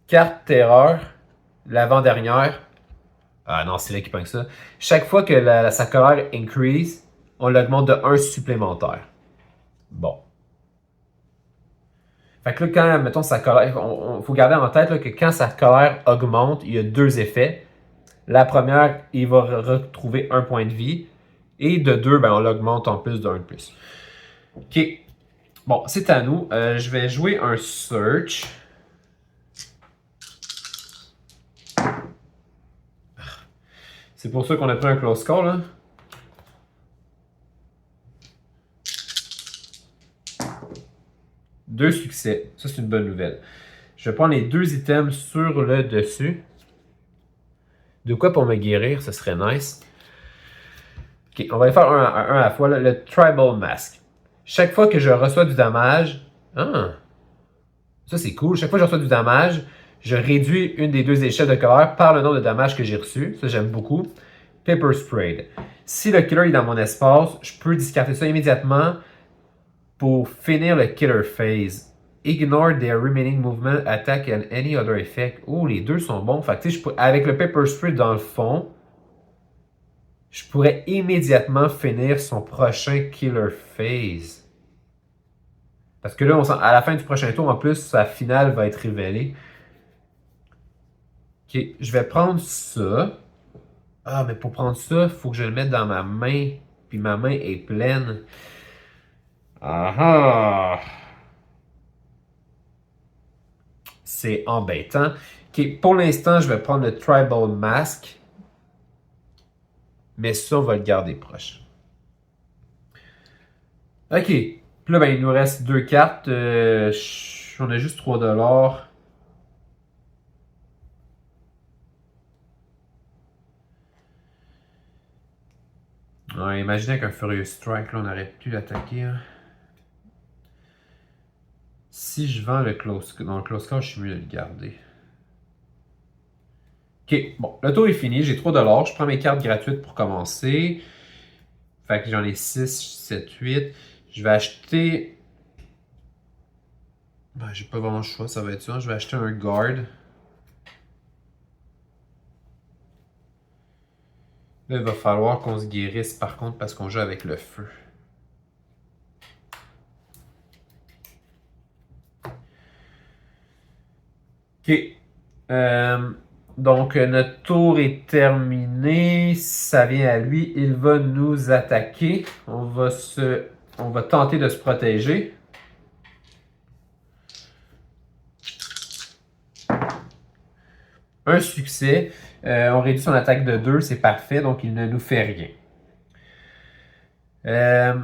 Carte terreur, l'avant-dernière. Ah non, c'est là qui pogne ça. Chaque fois que sa colère increase, on l'augmente de 1 supplémentaire. Bon. Fait que là, quand, mettons, sa colère, faut garder en tête là, que quand sa colère augmente, il y a 2 effets. La première, il va retrouver 1 point de vie. Et de 2, ben, on l'augmente en plus d'un de plus. Ok. Bon, c'est à nous. Je vais jouer un search. C'est pour ça qu'on a pris un close call, là. Deux succès. Ça, c'est une bonne nouvelle. Je vais prendre les 2 items sur le dessus. De quoi pour me guérir, ce serait nice. Ok, on va les faire un à la fois. Là. Le Tribal Mask. Chaque fois que je reçois du damage... Ah! Ça, c'est cool. Chaque fois que je reçois du damage, je réduis une des 2 échelles de colère par le nombre de dommages que j'ai reçu. Ça, j'aime beaucoup. Pepper Sprayed. Si le killer est dans mon espace, je peux discarter ça immédiatement pour finir le killer phase. Ignore their remaining movement, attack and any other effect. Oh, les 2 sont bons. Fait que, avec le Pepper Spray dans le fond, je pourrais immédiatement finir son prochain killer phase. Parce que là, à la fin du prochain tour, en plus, sa finale va être révélée. Ok, je vais prendre ça. Ah, mais pour prendre ça, il faut que je le mette dans ma main. Puis ma main est pleine. Ah ah! C'est embêtant. Ok, pour l'instant, je vais prendre le Tribal Mask. Mais ça, on va le garder proche. Ok. Puis là, ben, il nous reste 2 cartes. On a juste 3$. Ouais, imaginez qu'un Furious Strike, là, on aurait pu l'attaquer. Hein. Si je vends le Close Call, je suis mieux de le garder. OK, bon, le tour est fini. J'ai 3 $. Je prends mes cartes gratuites pour commencer. Fait que j'en ai 6, 7, 8. Je vais acheter... Ben, j'ai pas vraiment le choix, ça va être ça. Je vais acheter un guard. Là, il va falloir qu'on se guérisse par contre parce qu'on joue avec le feu. OK. Donc, notre tour est terminé. Ça vient à lui. Il va nous attaquer. On va tenter de se protéger. Un succès. On réduit son attaque de 2. C'est parfait. Donc, il ne nous fait rien.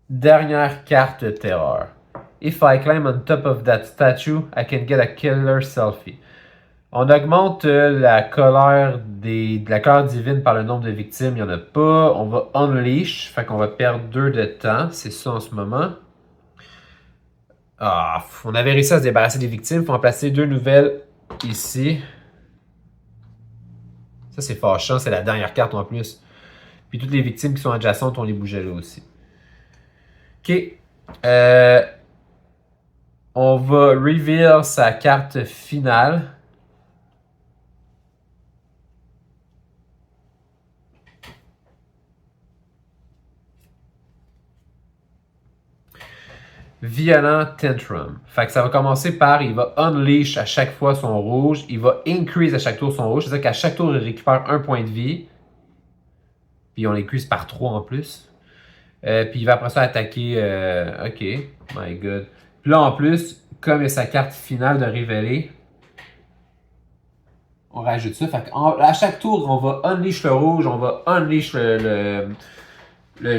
Dernière carte terreur. If I climb on top of that statue, I can get a killer selfie. On augmente la colère de la colère divine par le nombre de victimes. Il n'y en a pas. On va unleash. Fait qu'on va perdre 2 de temps. C'est ça en ce moment. Ah, on avait réussi à se débarrasser des victimes. Il faut en placer 2 nouvelles ici. Ça, c'est fâchant. C'est la dernière carte en plus. Puis toutes les victimes qui sont adjacentes, on les bougeait là aussi. OK. On va reveal sa carte finale. Violent Tantrum. Fait que ça va commencer par, il va unleash à chaque fois son rouge, il va increase à chaque tour son rouge, c'est-à-dire qu'à chaque tour, il récupère 1 point de vie. Puis on l'increase par 3 en plus. Puis il va après ça attaquer... OK, my god. Puis là, en plus, comme il a sa carte finale de révéler, on rajoute ça. Fait à chaque tour, on va unleash le rouge, on va unleash le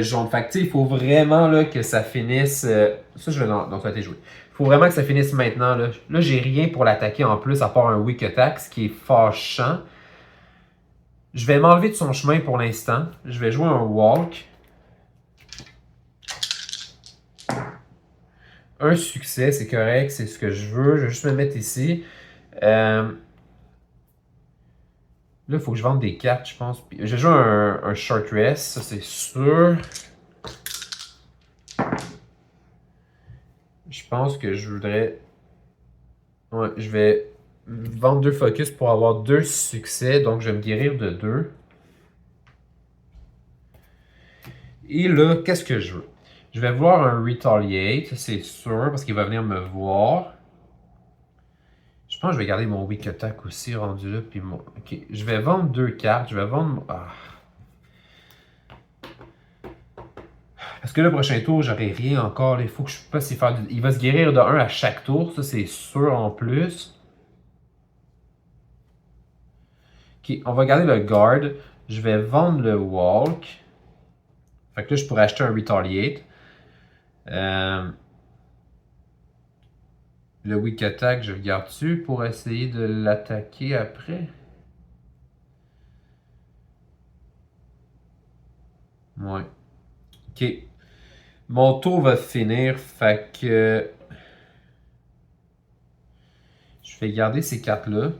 jaune. Fait que il faut vraiment là, que ça finisse. Ça, je vais donc ça a été joué. Il faut vraiment que ça finisse maintenant. Là, j'ai rien pour l'attaquer en plus, à part un weak attack, ce qui est fâchant. Je vais m'enlever de son chemin pour l'instant. Je vais jouer un walk. Un succès, c'est correct, c'est ce que je veux. Je vais juste me mettre ici. Là, il faut que je vende des cartes, je pense. Je vais jouer un short rest, ça c'est sûr. Je pense que je voudrais... Ouais, je vais vendre 2 focus pour avoir 2 succès. Donc, je vais me guérir de 2. Et là, qu'est-ce que je veux? Je vais vouloir un retaliate, c'est sûr, parce qu'il va venir me voir. Je pense que je vais garder mon weak attack aussi rendu là. Puis mon... Ok, je vais vendre 2 cartes. Je vais vendre... Ah. Parce que le prochain tour, j'aurai rien encore. Il faut que je puisse y faire... Il va se guérir de 1 à chaque tour. Ça, c'est sûr en plus. Ok, on va garder le guard. Je vais vendre le walk. Fait que là, je pourrais acheter un retaliate. Le weak attack, je le garde-tu pour essayer de l'attaquer après? Ouais. Ok. Mon tour va finir, fait que... Je vais garder ces cartes-là,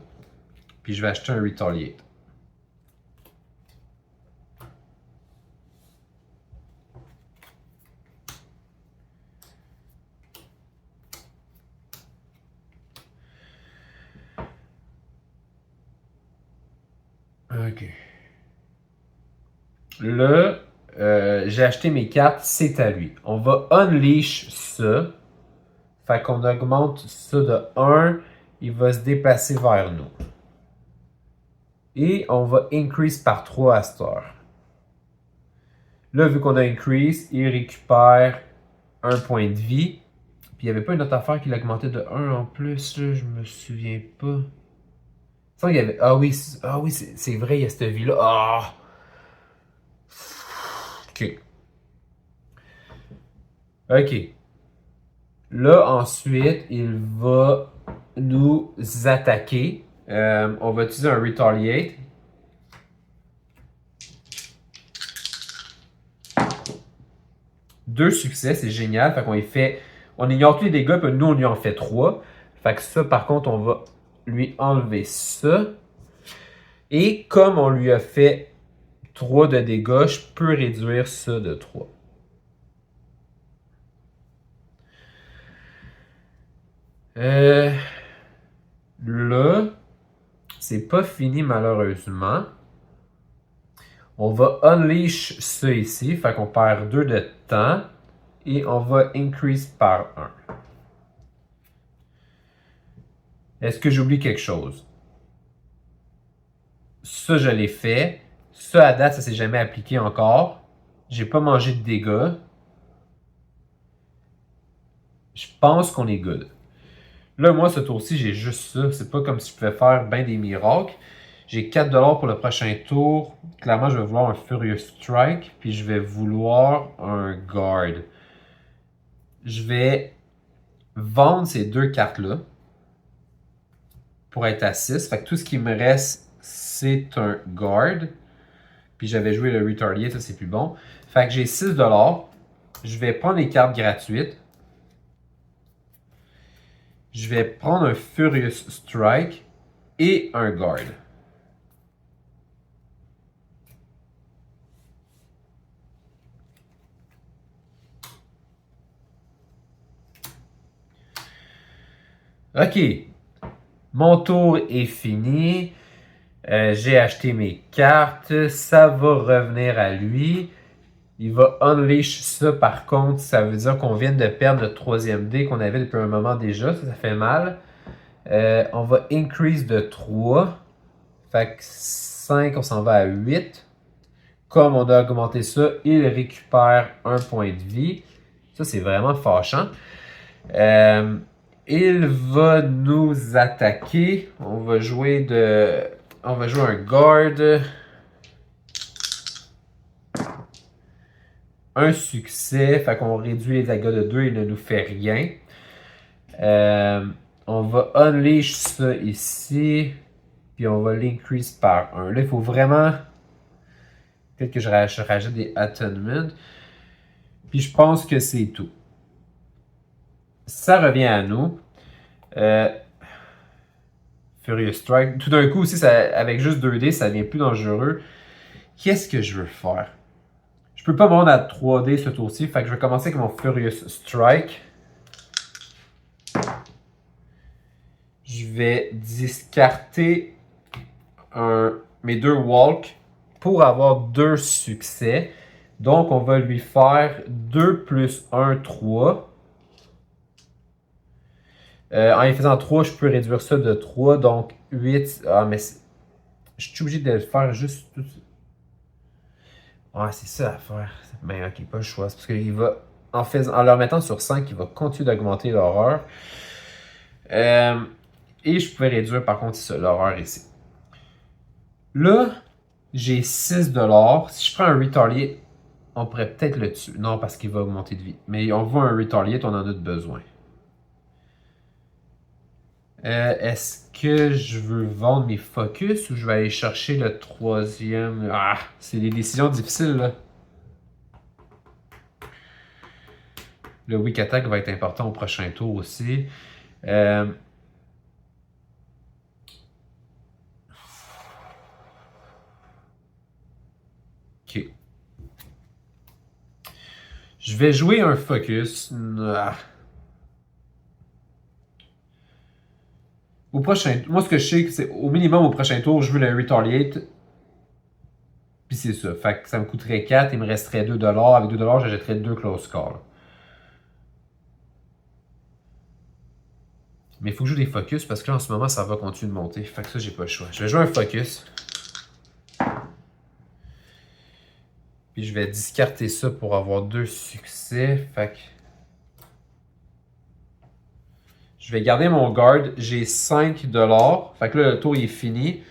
puis je vais acheter un retaliate. Ok. Là, j'ai acheté mes cartes, c'est à lui. On va unleash ça. Fait qu'on augmente ça de 1. Il va se déplacer vers nous. Et on va increase par 3 à cette heure. Là, vu qu'on a increase, il récupère 1 point de vie. Puis il n'y avait pas une autre affaire qui l'augmentait de 1 en plus, là, je me souviens pas. Ça, il y avait... Ah oui, c'est vrai, il y a cette vie-là. Ah! Ok. Ok. Là, ensuite, il va nous attaquer. On va utiliser un retaliate. Deux succès, c'est génial. Fait qu'on y fait... On ignore tous les dégâts, puis nous, on lui en fait 3. Fait que ça, par contre, on va lui enlever ça. Et comme on lui a fait 3 de dégâts, je peux réduire ça de 3. Là, c'est pas fini malheureusement. On va unleash ça ici, fait qu'on perd 2 de temps. Et on va increase par 1. Est-ce que j'oublie quelque chose? Ça, je l'ai fait. Ça, à date, ça s'est jamais appliqué encore. J'ai pas mangé de dégâts. Je pense qu'on est good. Là, moi, ce tour-ci, j'ai juste ça. C'est pas comme si je pouvais faire bien des miracles. J'ai 4$ pour le prochain tour. Clairement, je vais vouloir un Furious Strike. Puis je vais vouloir un Guard. Je vais vendre ces 2 cartes-là pour être à 6. Fait que tout ce qui me reste, c'est un Guard. Puis j'avais joué le Retaliate, ça c'est plus bon. Fait que j'ai 6$. Je vais prendre les cartes gratuites. Je vais prendre un Furious Strike et un Guard. Ok. Mon tour est fini. J'ai acheté mes cartes. Ça va revenir à lui. Il va unleash ça par contre. Ça veut dire qu'on vient de perdre notre 3e dé qu'on avait depuis un moment déjà. Ça fait mal. On va increase de 3. Fait que 5, on s'en va à 8. Comme on a augmenté ça, il récupère un point de vie. Ça, c'est vraiment fâchant. Il va nous attaquer. On va jouer un guard. Un succès. Fait qu'on réduit les dégâts de 2. Il ne nous fait rien. On va unleash ça ici. Puis on va l'increase par 1. Là, il faut vraiment... Peut-être que je rajoute des attunements. Puis je pense que c'est tout. Ça revient à nous. Furious Strike. Tout d'un coup aussi, avec juste 2D, ça devient plus dangereux. Qu'est-ce que je veux faire? Je peux pas me rendre à 3D ce tour-ci. Fait que je vais commencer avec mon Furious Strike. Je vais discarter mes 2 walks pour avoir 2 succès. Donc, on va lui faire 2 plus 1, 3. En y faisant 3, je peux réduire ça de 3. Donc, 8. Ah, mais je suis obligé de le faire juste tout ça. Ouais, c'est ça à faire. Mais ok, pas le choix. C'est parce qu'il va, en leur mettant sur 5, il va continuer d'augmenter l'horreur. Et je pouvais réduire par contre l'horreur ici. Là, j'ai 6$. Si je prends un Retaliate, on pourrait peut-être le tuer. Non, parce qu'il va augmenter de vie. Mais on voit un Retaliate, on en a besoin. Est-ce que je veux vendre mes focus ou je vais aller chercher le 3e? Ah, c'est des décisions difficiles là. Le weak attack va être important au prochain tour aussi. Ok. Je vais jouer un focus. Ah. Moi, ce que je sais, c'est au minimum au prochain tour, je veux le Retaliate. Puis c'est ça. Fait que ça me coûterait 4, il me resterait 2$. Avec 2$, j'achèterais 2 close call. Mais il faut que je joue des focus parce que là, en ce moment, ça va continuer de monter. Fait que ça, j'ai pas le choix. Je vais jouer un focus. Puis je vais discarter ça pour avoir 2 succès. Fait que... Je vais garder mon guard. J'ai 5$. Fait que là, le tour il est fini.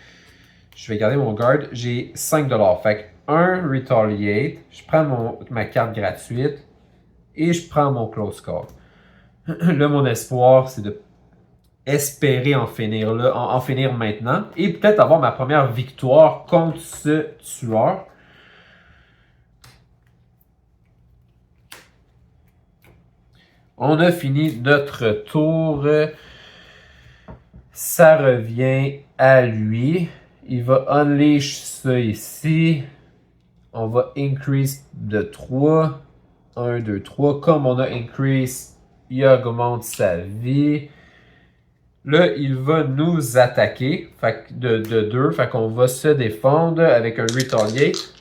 Je vais garder mon guard. J'ai 5$. Fait que 1 Retaliate. Je prends ma carte gratuite. Et je prends mon close call. Là, mon espoir, c'est de espérer en finir là, en finir maintenant. Et peut-être avoir ma première victoire contre ce tueur. On a fini notre tour. Ça revient à lui. Il va unleash ça ici. On va increase de 3. 1, 2, 3. Comme on a increase, il augmente sa vie. Là, il va nous attaquer de 2. Fait qu'on va se défendre avec un retaliate.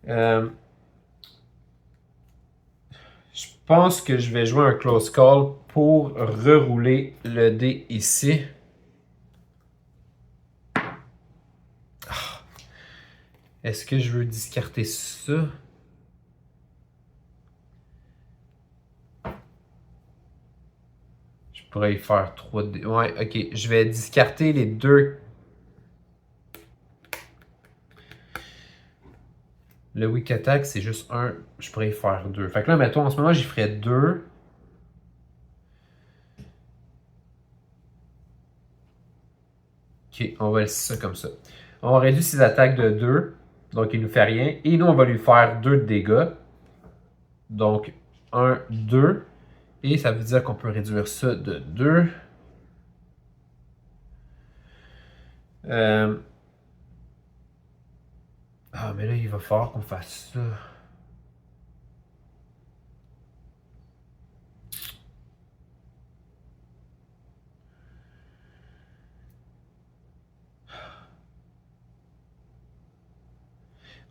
Je pense que je vais jouer un close call pour rerouler le dé ici. Est-ce que je veux discarter ça? Je pourrais y faire 3 dés. Ouais, ok. Je vais discarter les 2. Le weak attack, c'est juste 1. Je pourrais y faire 2. Fait que là, mettons, en ce moment, j'y ferais 2. Ok, on va laisser ça comme ça. On va réduire ses attaques de 2. Donc, il ne nous fait rien. Et nous, on va lui faire 2 de dégâts. Donc, 1, 2. Et ça veut dire qu'on peut réduire ça de 2. Ah, mais là, il va falloir qu'on fasse ça.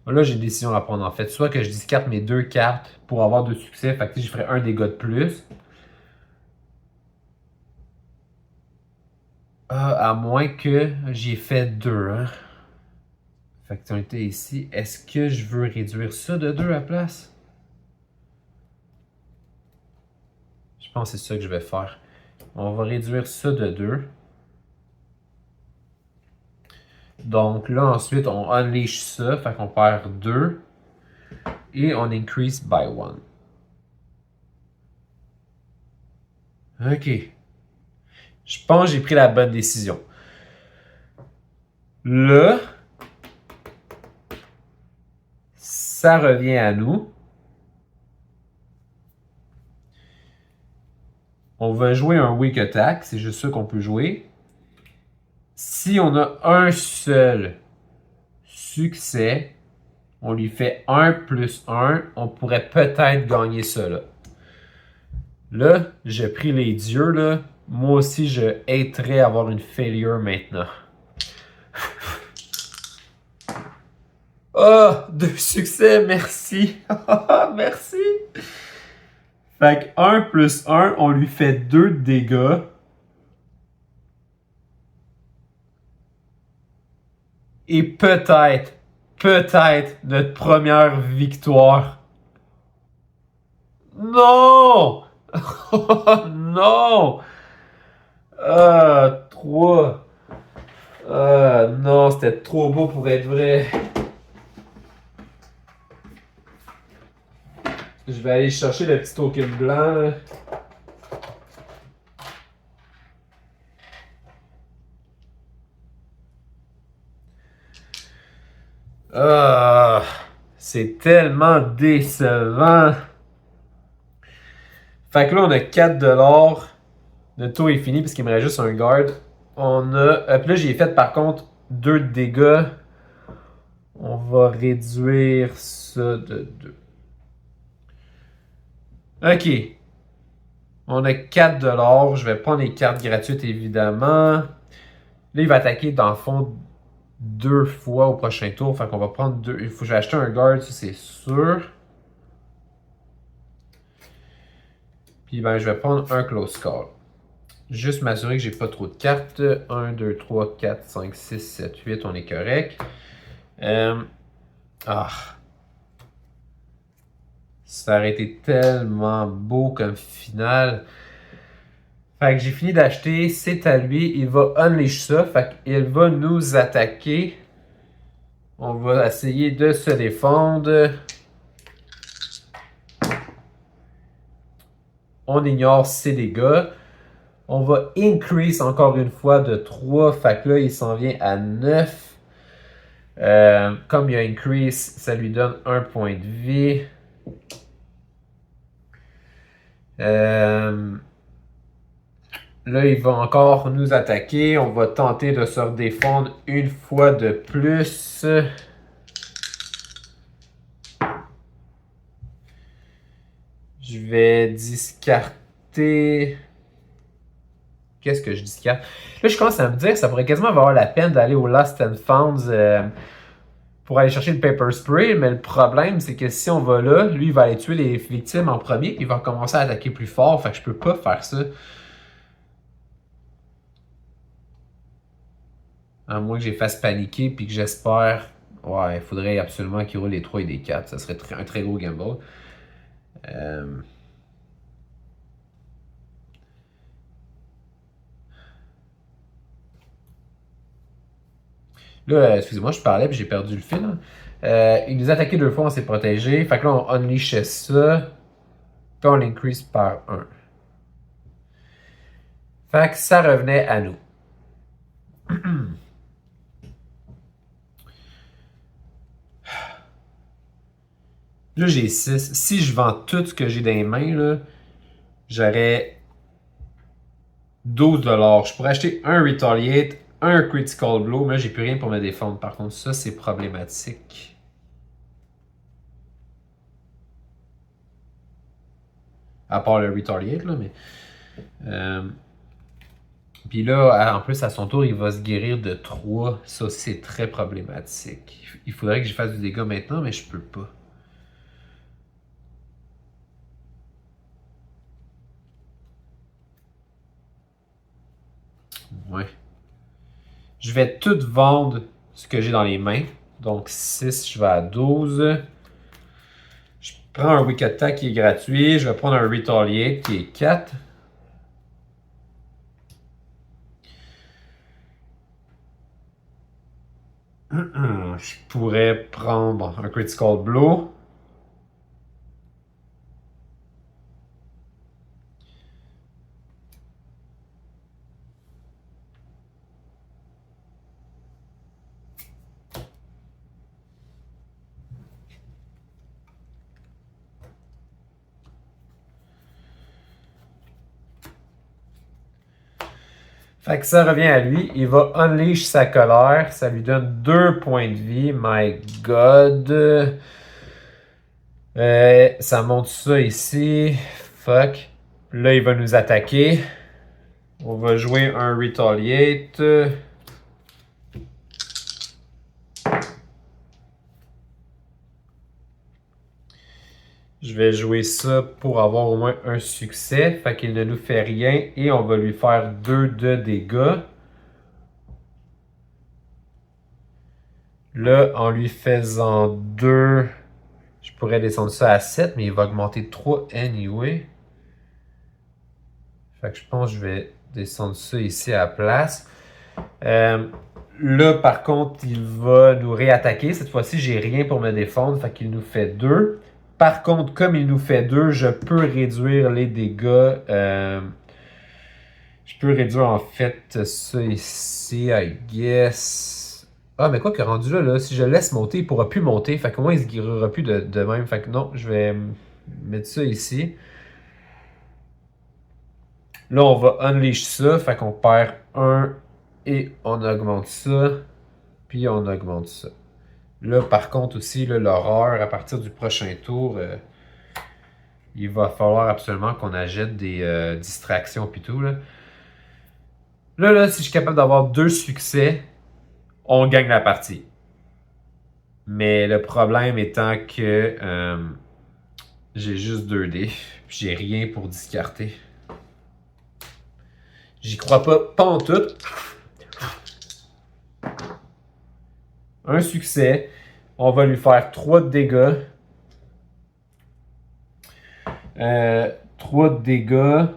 Là, j'ai une décision à prendre en fait. Soit que je discarte mes 2 cartes pour avoir 2 succès. Fait que je ferai un dégât de plus. À moins que j'ai fait 2. Hein? Fait que tu as été ici. Est-ce que je veux réduire ça de 2 à la place? Je pense que c'est ça que je vais faire. On va réduire ça de 2. Donc là, ensuite, on unleash ça. Fait qu'on perd 2. Et on increase by 1. Ok. Je pense que j'ai pris la bonne décision. Là, ça revient à nous. On va jouer un weak attack. C'est juste ça qu'on peut jouer. Si on a un seul succès, on lui fait 1 plus 1. On pourrait peut-être gagner ça là. Là, j'ai pris les dieux là. Moi aussi, je haterais avoir une failure maintenant. Ah, oh, 2 succès, merci. Merci. Fait que 1 plus 1, on lui fait 2 de dégâts. Et peut-être notre première victoire. Non! Non! 3. Non, c'était trop beau pour être vrai. Je vais aller chercher le petit token blanc. Là. Ah, c'est tellement décevant. Fait que là, on a 4$. Le tour est fini parce qu'il me reste juste un guard. On a. Puis là, j'ai fait par contre 2 de dégâts. On va réduire ça de 2. Ok. On a 4$. Je vais prendre les cartes gratuites évidemment. Là, il va attaquer dans le fond 2 fois au prochain tour. Fait qu'on va prendre 2. Il faut que j'achète un guard, ça c'est sûr. Puis ben, je vais prendre un close call. Juste m'assurer que j'ai pas trop de cartes. 1, 2, 3, 4, 5, 6, 7, 8. On est correct. Ça aurait été tellement beau comme finale. Fait que j'ai fini d'acheter. C'est à lui. Il va unleash ça. Fait qu'il va nous attaquer. On va essayer de se défendre. On ignore ses dégâts. On va increase encore une fois de 3. Fait que là, il s'en vient à 9. Comme il y a increase, ça lui donne 1 point de vie. Là, il va encore nous attaquer. On va tenter de se redéfendre une fois de plus. Je vais discarter... Qu'est-ce que je discarte? Là, je commence à me dire, ça pourrait quasiment avoir la peine d'aller au Lost and Founds pour aller chercher le Paper Spray, mais le problème, c'est que si on va là, lui, il va aller tuer les victimes en premier, puis il va commencer à attaquer plus fort, fait que je peux pas faire ça. À moins que j'ai fasse paniquer, puis que j'espère... Ouais, il faudrait absolument qu'il roule les 3 et des 4, ça serait un très gros gamble. Là, excusez-moi, je parlais puis j'ai perdu le fil. Il nous a attaqué 2 fois, on s'est protégé. Fait que là, on unleashait ça. Puis on l'increase par 1. Fait que ça revenait à nous. Là, j'ai 6. Si je vends tout ce que j'ai dans les mains, là, j'aurais 12 $. Je pourrais acheter un Retaliate, un Critical Blow, mais j'ai plus rien pour me défendre. Par contre, ça, c'est problématique. À part le Retaliate, là, mais... Puis là, en plus, à son tour, il va se guérir de 3. Ça, c'est très problématique. Il faudrait que je fasse du dégât maintenant, mais je peux pas. Ouais. Je vais tout vendre ce que j'ai dans les mains. Donc 6, je vais à 12. Je prends un Wicked Attack qui est gratuit. Je vais prendre un Retaliate qui est 4. Je pourrais prendre un Critical Blow. Fait que ça revient à lui. Il va unleash sa colère. Ça lui donne 2 points de vie. My God. Ça monte ça ici. Fuck. Là, il va nous attaquer. On va jouer un Retaliate. Je vais jouer ça pour avoir au moins un succès. Fait qu'il ne nous fait rien. Et on va lui faire 2 de dégâts. Là, en lui faisant 2, je pourrais descendre ça à 7, mais il va augmenter de 3 anyway. Fait que je pense que je vais descendre ça ici à la place. Là, par contre, il va nous réattaquer. Cette fois-ci, j'ai rien pour me défendre. Fait qu'il nous fait 2. Par contre, comme il nous fait 2, je peux réduire les dégâts. Je peux réduire en fait ça ici, I guess. Ah, mais quoi que rendu là, si je le laisse monter, il ne pourra plus monter. Fait qu'au moins, il ne se guérira plus de même. Fait que non, je vais mettre ça ici. Là, on va unleash ça. Fait qu'on perd 1 et on augmente ça. Puis on augmente ça. Là, par contre aussi, l'horreur, à partir du prochain tour, il va falloir absolument qu'on achète des distractions puis tout. Là, si je suis capable d'avoir 2 succès, on gagne la partie. Mais le problème étant que j'ai juste 2 dés, puis j'ai rien pour discarter. J'y crois pas en tout. Un succès. On va lui faire 3 de dégâts. 3 de dégâts.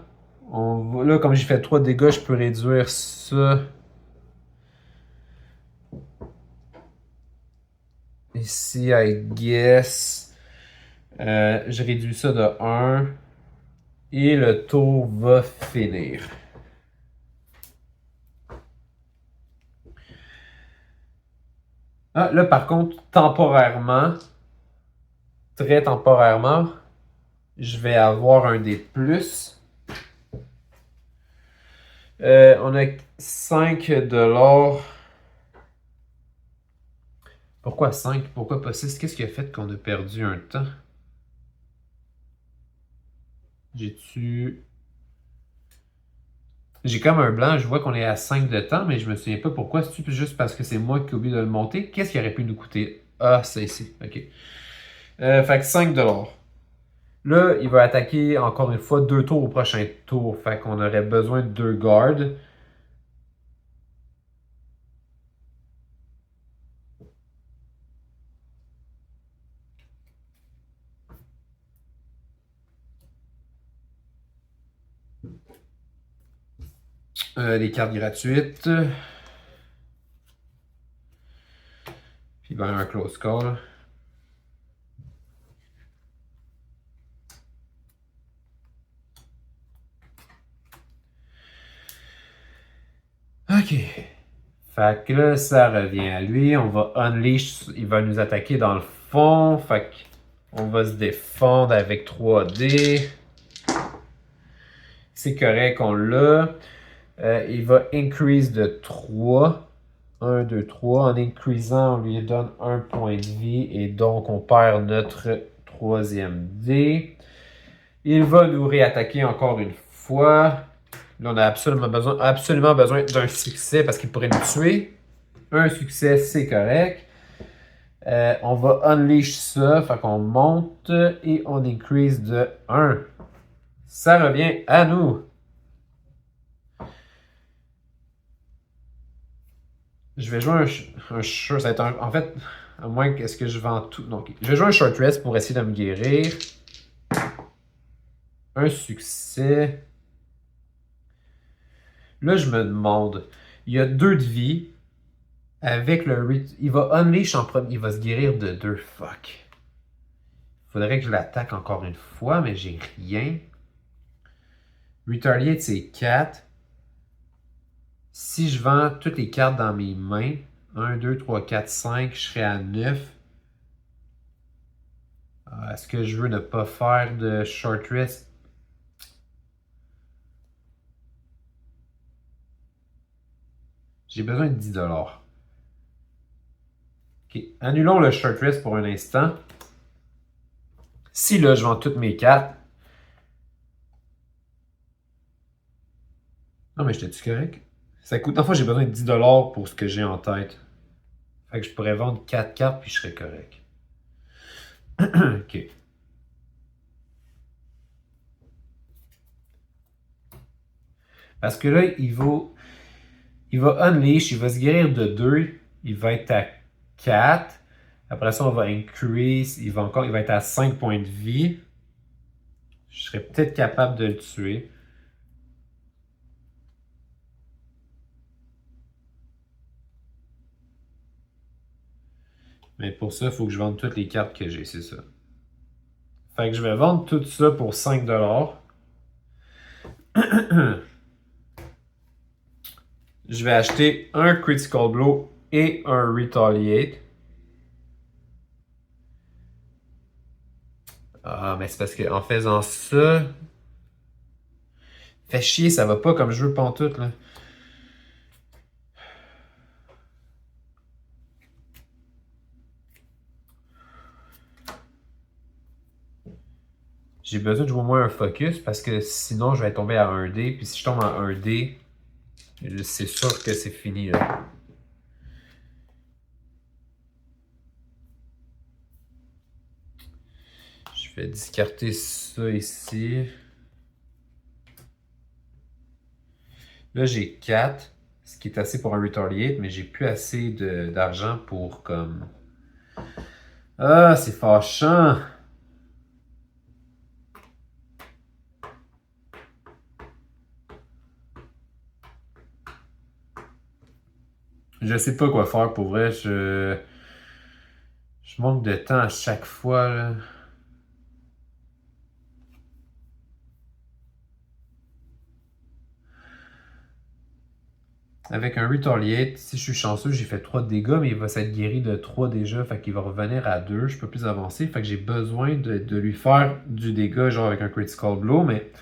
Là, comme j'ai fait 3 de dégâts, je peux réduire ça. Ici, I guess. Je réduis ça de 1. Et le tour va finir. Ah, là, par contre, temporairement, très temporairement, je vais avoir un dé de plus. On a 5 $. Pourquoi 5? Pourquoi pas 6? Qu'est-ce qui a fait qu'on a perdu un temps? J'ai comme un blanc, je vois qu'on est à 5 de temps, mais je me souviens pas pourquoi. C'est juste parce que c'est moi qui ai oublié de le monter. Qu'est-ce qui aurait pu nous coûter? Ah, c'est ici. OK. Fait que 5 $. Là, il va attaquer encore une fois 2 tours au prochain tour. Fait qu'on aurait besoin de 2 gardes. Les cartes gratuites. Puis ben un close call. OK. Fait que là, ça revient à lui. On va unleash. Il va nous attaquer dans le fond. Fait qu'on va se défendre avec 3D. C'est correct, on l'a. Il va increase de 3. 1, 2, 3. En increasant, on lui donne un point de vie. Et donc, on perd notre troisième dé. Il va nous réattaquer encore une fois. Là, on a absolument besoin d'un succès parce qu'il pourrait nous tuer. Un succès, c'est correct. On va unleash ça. Fait qu'on monte et on increase de 1. Ça revient à nous. Je vais jouer un short. Ça va être en fait, à moins qu'est-ce que je vends tout. Donc, je vais jouer un short rest pour essayer de me guérir. Un succès. Là, je me demande. Il y a 2 de vie. Avec le... Il va unleash en premier. Il va se guérir de 2. Fuck. Faudrait que je l'attaque encore une fois, mais j'ai rien. Retaliate, c'est 4. Si je vends toutes les cartes dans mes mains, 1, 2, 3, 4, 5, je serai à 9. Est-ce que je veux ne pas faire de short rest? J'ai besoin de 10 $. OK. Annulons le short rest pour un instant. Si là, je vends toutes mes cartes. Non, mais j'étais-tu correct? Ça coûte. Enfin, j'ai besoin de 10 $ pour ce que j'ai en tête. Fait que je pourrais vendre 4 cartes puis je serais correct. OK. Parce que là, il va unleash, il va se guérir de 2. Il va être à 4. Après ça, on va increase. Il va être à 5 points de vie. Je serais peut-être capable de le tuer. Mais pour ça, il faut que je vende toutes les cartes que j'ai, c'est ça. Fait que je vais vendre tout ça pour 5 $. Je vais acheter un Critical Blow et un Retaliate. Ah, mais c'est parce qu'en faisant ça... Fait chier, ça va pas comme je veux pantoute, là. J'ai besoin de jouer au moins un focus parce que sinon je vais tomber à 1D. Puis si je tombe à 1D, c'est sûr que c'est fini, là. Je vais discarter ça ici. Là, j'ai 4, ce qui est assez pour un Retaliate, mais j'ai plus assez d'argent pour comme... Ah, c'est fâchant! Je sais pas quoi faire pour vrai. Je manque de temps à chaque fois, là. Avec un Retaliate, si je suis chanceux, j'ai fait 3 de dégâts, mais il va s'être guéri de 3 déjà, fait qu'il va revenir à 2. Je peux plus avancer, fait que j'ai besoin de lui faire du dégât, genre avec un Critical Blow, mais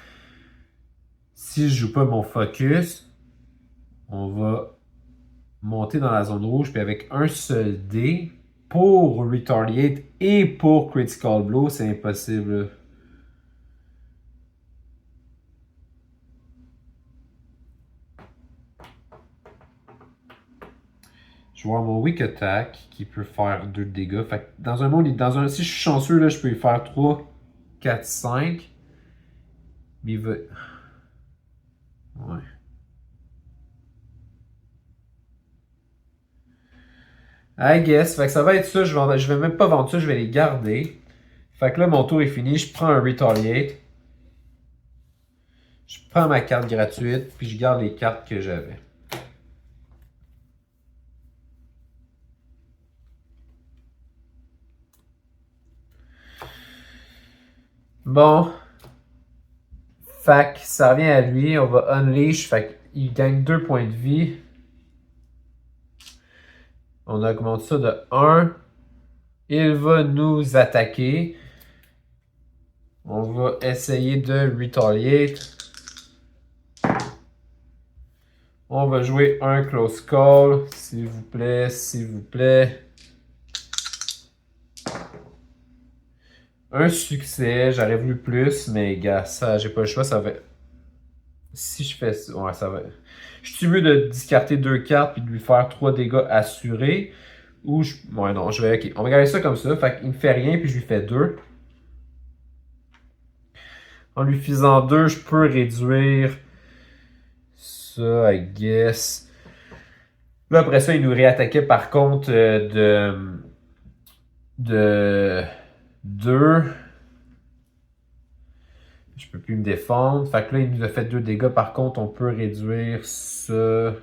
si je joue pas mon focus, On va monter dans la zone rouge, puis avec un seul dé, pour Retaliate et pour Critical Blow, c'est impossible. Je vais avoir mon Weak Attack qui peut faire 2 de dégâts. Fait que dans un monde, si je suis chanceux, là, je peux y faire 3, 4, 5. Mais il va. Ouais. I guess. Fait que ça va être ça. Je vais même pas vendre ça, je vais les garder. Fait que là, mon tour est fini. Je prends un Retaliate. Je prends ma carte gratuite, puis je garde les cartes que j'avais. Bon. Fait que ça revient à lui. On va Unleash. Fait qu'il gagne 2 points de vie. On augmente ça de 1. Il va nous attaquer. On va essayer de Retaliate. On va jouer un Close Call. S'il vous plaît, s'il vous plaît. Un succès. J'aurais voulu plus, mais gars, ça, j'ai pas le choix. Ça va. Si je fais ça, ouais, ça va. Je suis mieux de discarter 2 cartes puis de lui faire 3 dégâts assurés. Ou je. Ouais, non, je vais. Ok, on va garder ça comme ça. Fait qu'il me fait rien puis je lui fais 2. En lui faisant 2, je peux réduire ça, I guess. Là, après ça, il nous réattaquait par contre de 2. Je peux plus me défendre. Fait que là, il nous a fait 2 dégâts. Par contre, on peut réduire ça.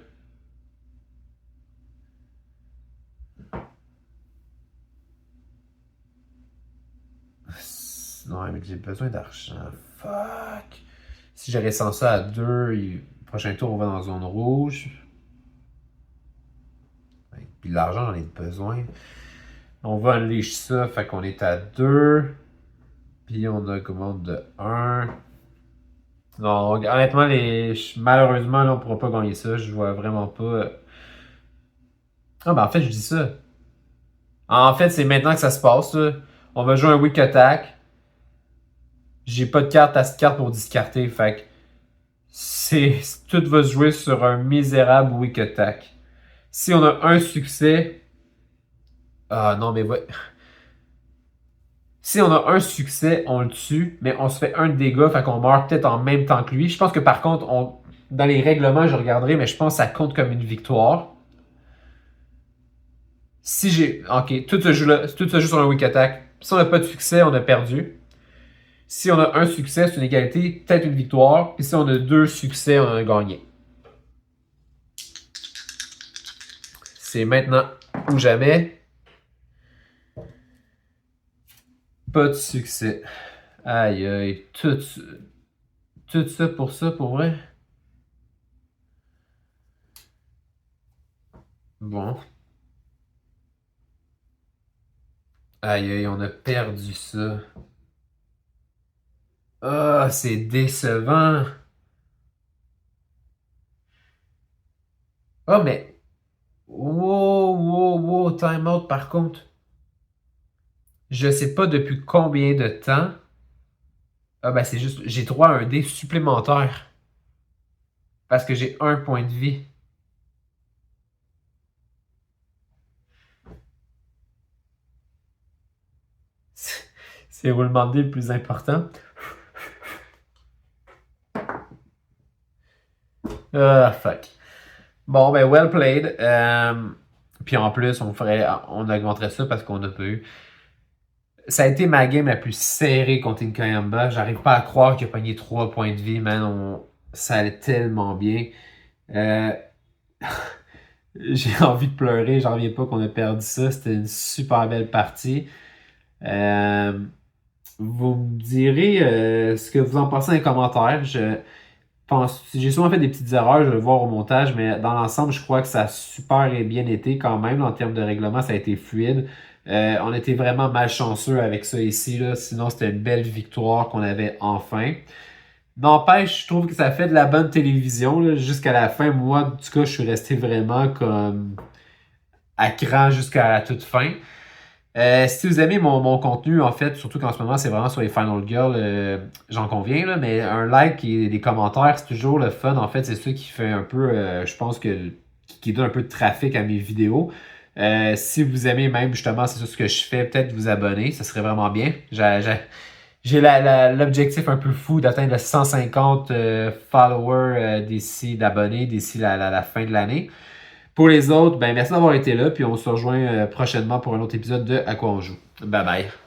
Non, mais j'ai besoin d'argent. Fuck. Si j'aurais sans ça à 2, prochain tour, on va dans la zone rouge. Puis l'argent, j'en ai besoin. On va unleash ça. Fait qu'on est à 2. Puis on augmente de 1. Non, honnêtement, malheureusement, là, on pourra pas gagner ça. Je vois vraiment pas. Ah, ben en fait, je dis ça. En fait, c'est maintenant que ça se passe. Là. On va jouer un Weak Attack. J'ai pas de carte à cette carte pour discarter. Fait que tout va se jouer sur un misérable Weak Attack. Si on a un succès. Ah non, mais ouais. Si on a un succès, on le tue, mais on se fait un dégât, fait qu'on meurt peut-être en même temps que lui. Je pense que par contre, dans les règlements, je regarderai, mais je pense que ça compte comme une victoire. Si j'ai. Ok, tout se joue sur un weak attack. Si on n'a pas de succès, on a perdu. Si on a un succès, c'est une égalité, peut-être une victoire. Puis si on a 2 succès, on a gagné. C'est maintenant ou jamais. Pas de succès. Aïe aïe. Tout ça, pour vrai. Bon. Aïe aïe, on a perdu ça. Ah, c'est décevant. Ah, mais. Wow, wow, wow, time out par contre. Je sais pas depuis combien de temps. Ah, ben c'est juste. J'ai droit à un dé supplémentaire. Parce que j'ai un point de vie. C'est roulement de dé le plus important. Ah, fuck. Bon, ben, well played. Puis en plus, on augmenterait ça parce qu'on a pas eu. Ça a été ma game la plus serrée contre Inkayamba. J'arrive pas à croire qu'il a pogné 3 points de vie, man. Ça allait tellement bien. Euh, J'ai envie de pleurer. J'en reviens pas qu'on a perdu ça. C'était une super belle partie. Euh, Vous me direz ce que vous en pensez dans les commentaires. J'ai souvent fait des petites erreurs, je vais le voir au montage, mais dans l'ensemble, je crois que ça a super bien été quand même. En termes de règlement, ça a été fluide. On était vraiment malchanceux avec ça ici, là. Sinon, c'était une belle victoire qu'on avait enfin. N'empêche, je trouve que ça fait de la bonne télévision là, jusqu'à la fin. Moi, en tout cas, je suis resté vraiment comme à cran jusqu'à la toute fin. Si vous aimez mon contenu, en fait, surtout qu'en ce moment, c'est vraiment sur les Final Girls, j'en conviens, là, mais un like et des commentaires, c'est toujours le fun. En fait, c'est ça qui fait un peu, je pense que, qui donne un peu de trafic à mes vidéos. Si vous aimez même, justement, c'est ça ce que je fais, peut-être vous abonner, ça serait vraiment bien. J'ai l'objectif un peu fou d'atteindre le 150 followers d'abonnés d'ici la fin de l'année. Pour les autres, ben merci d'avoir été là, puis on se rejoint prochainement pour un autre épisode de À quoi on joue. Bye bye.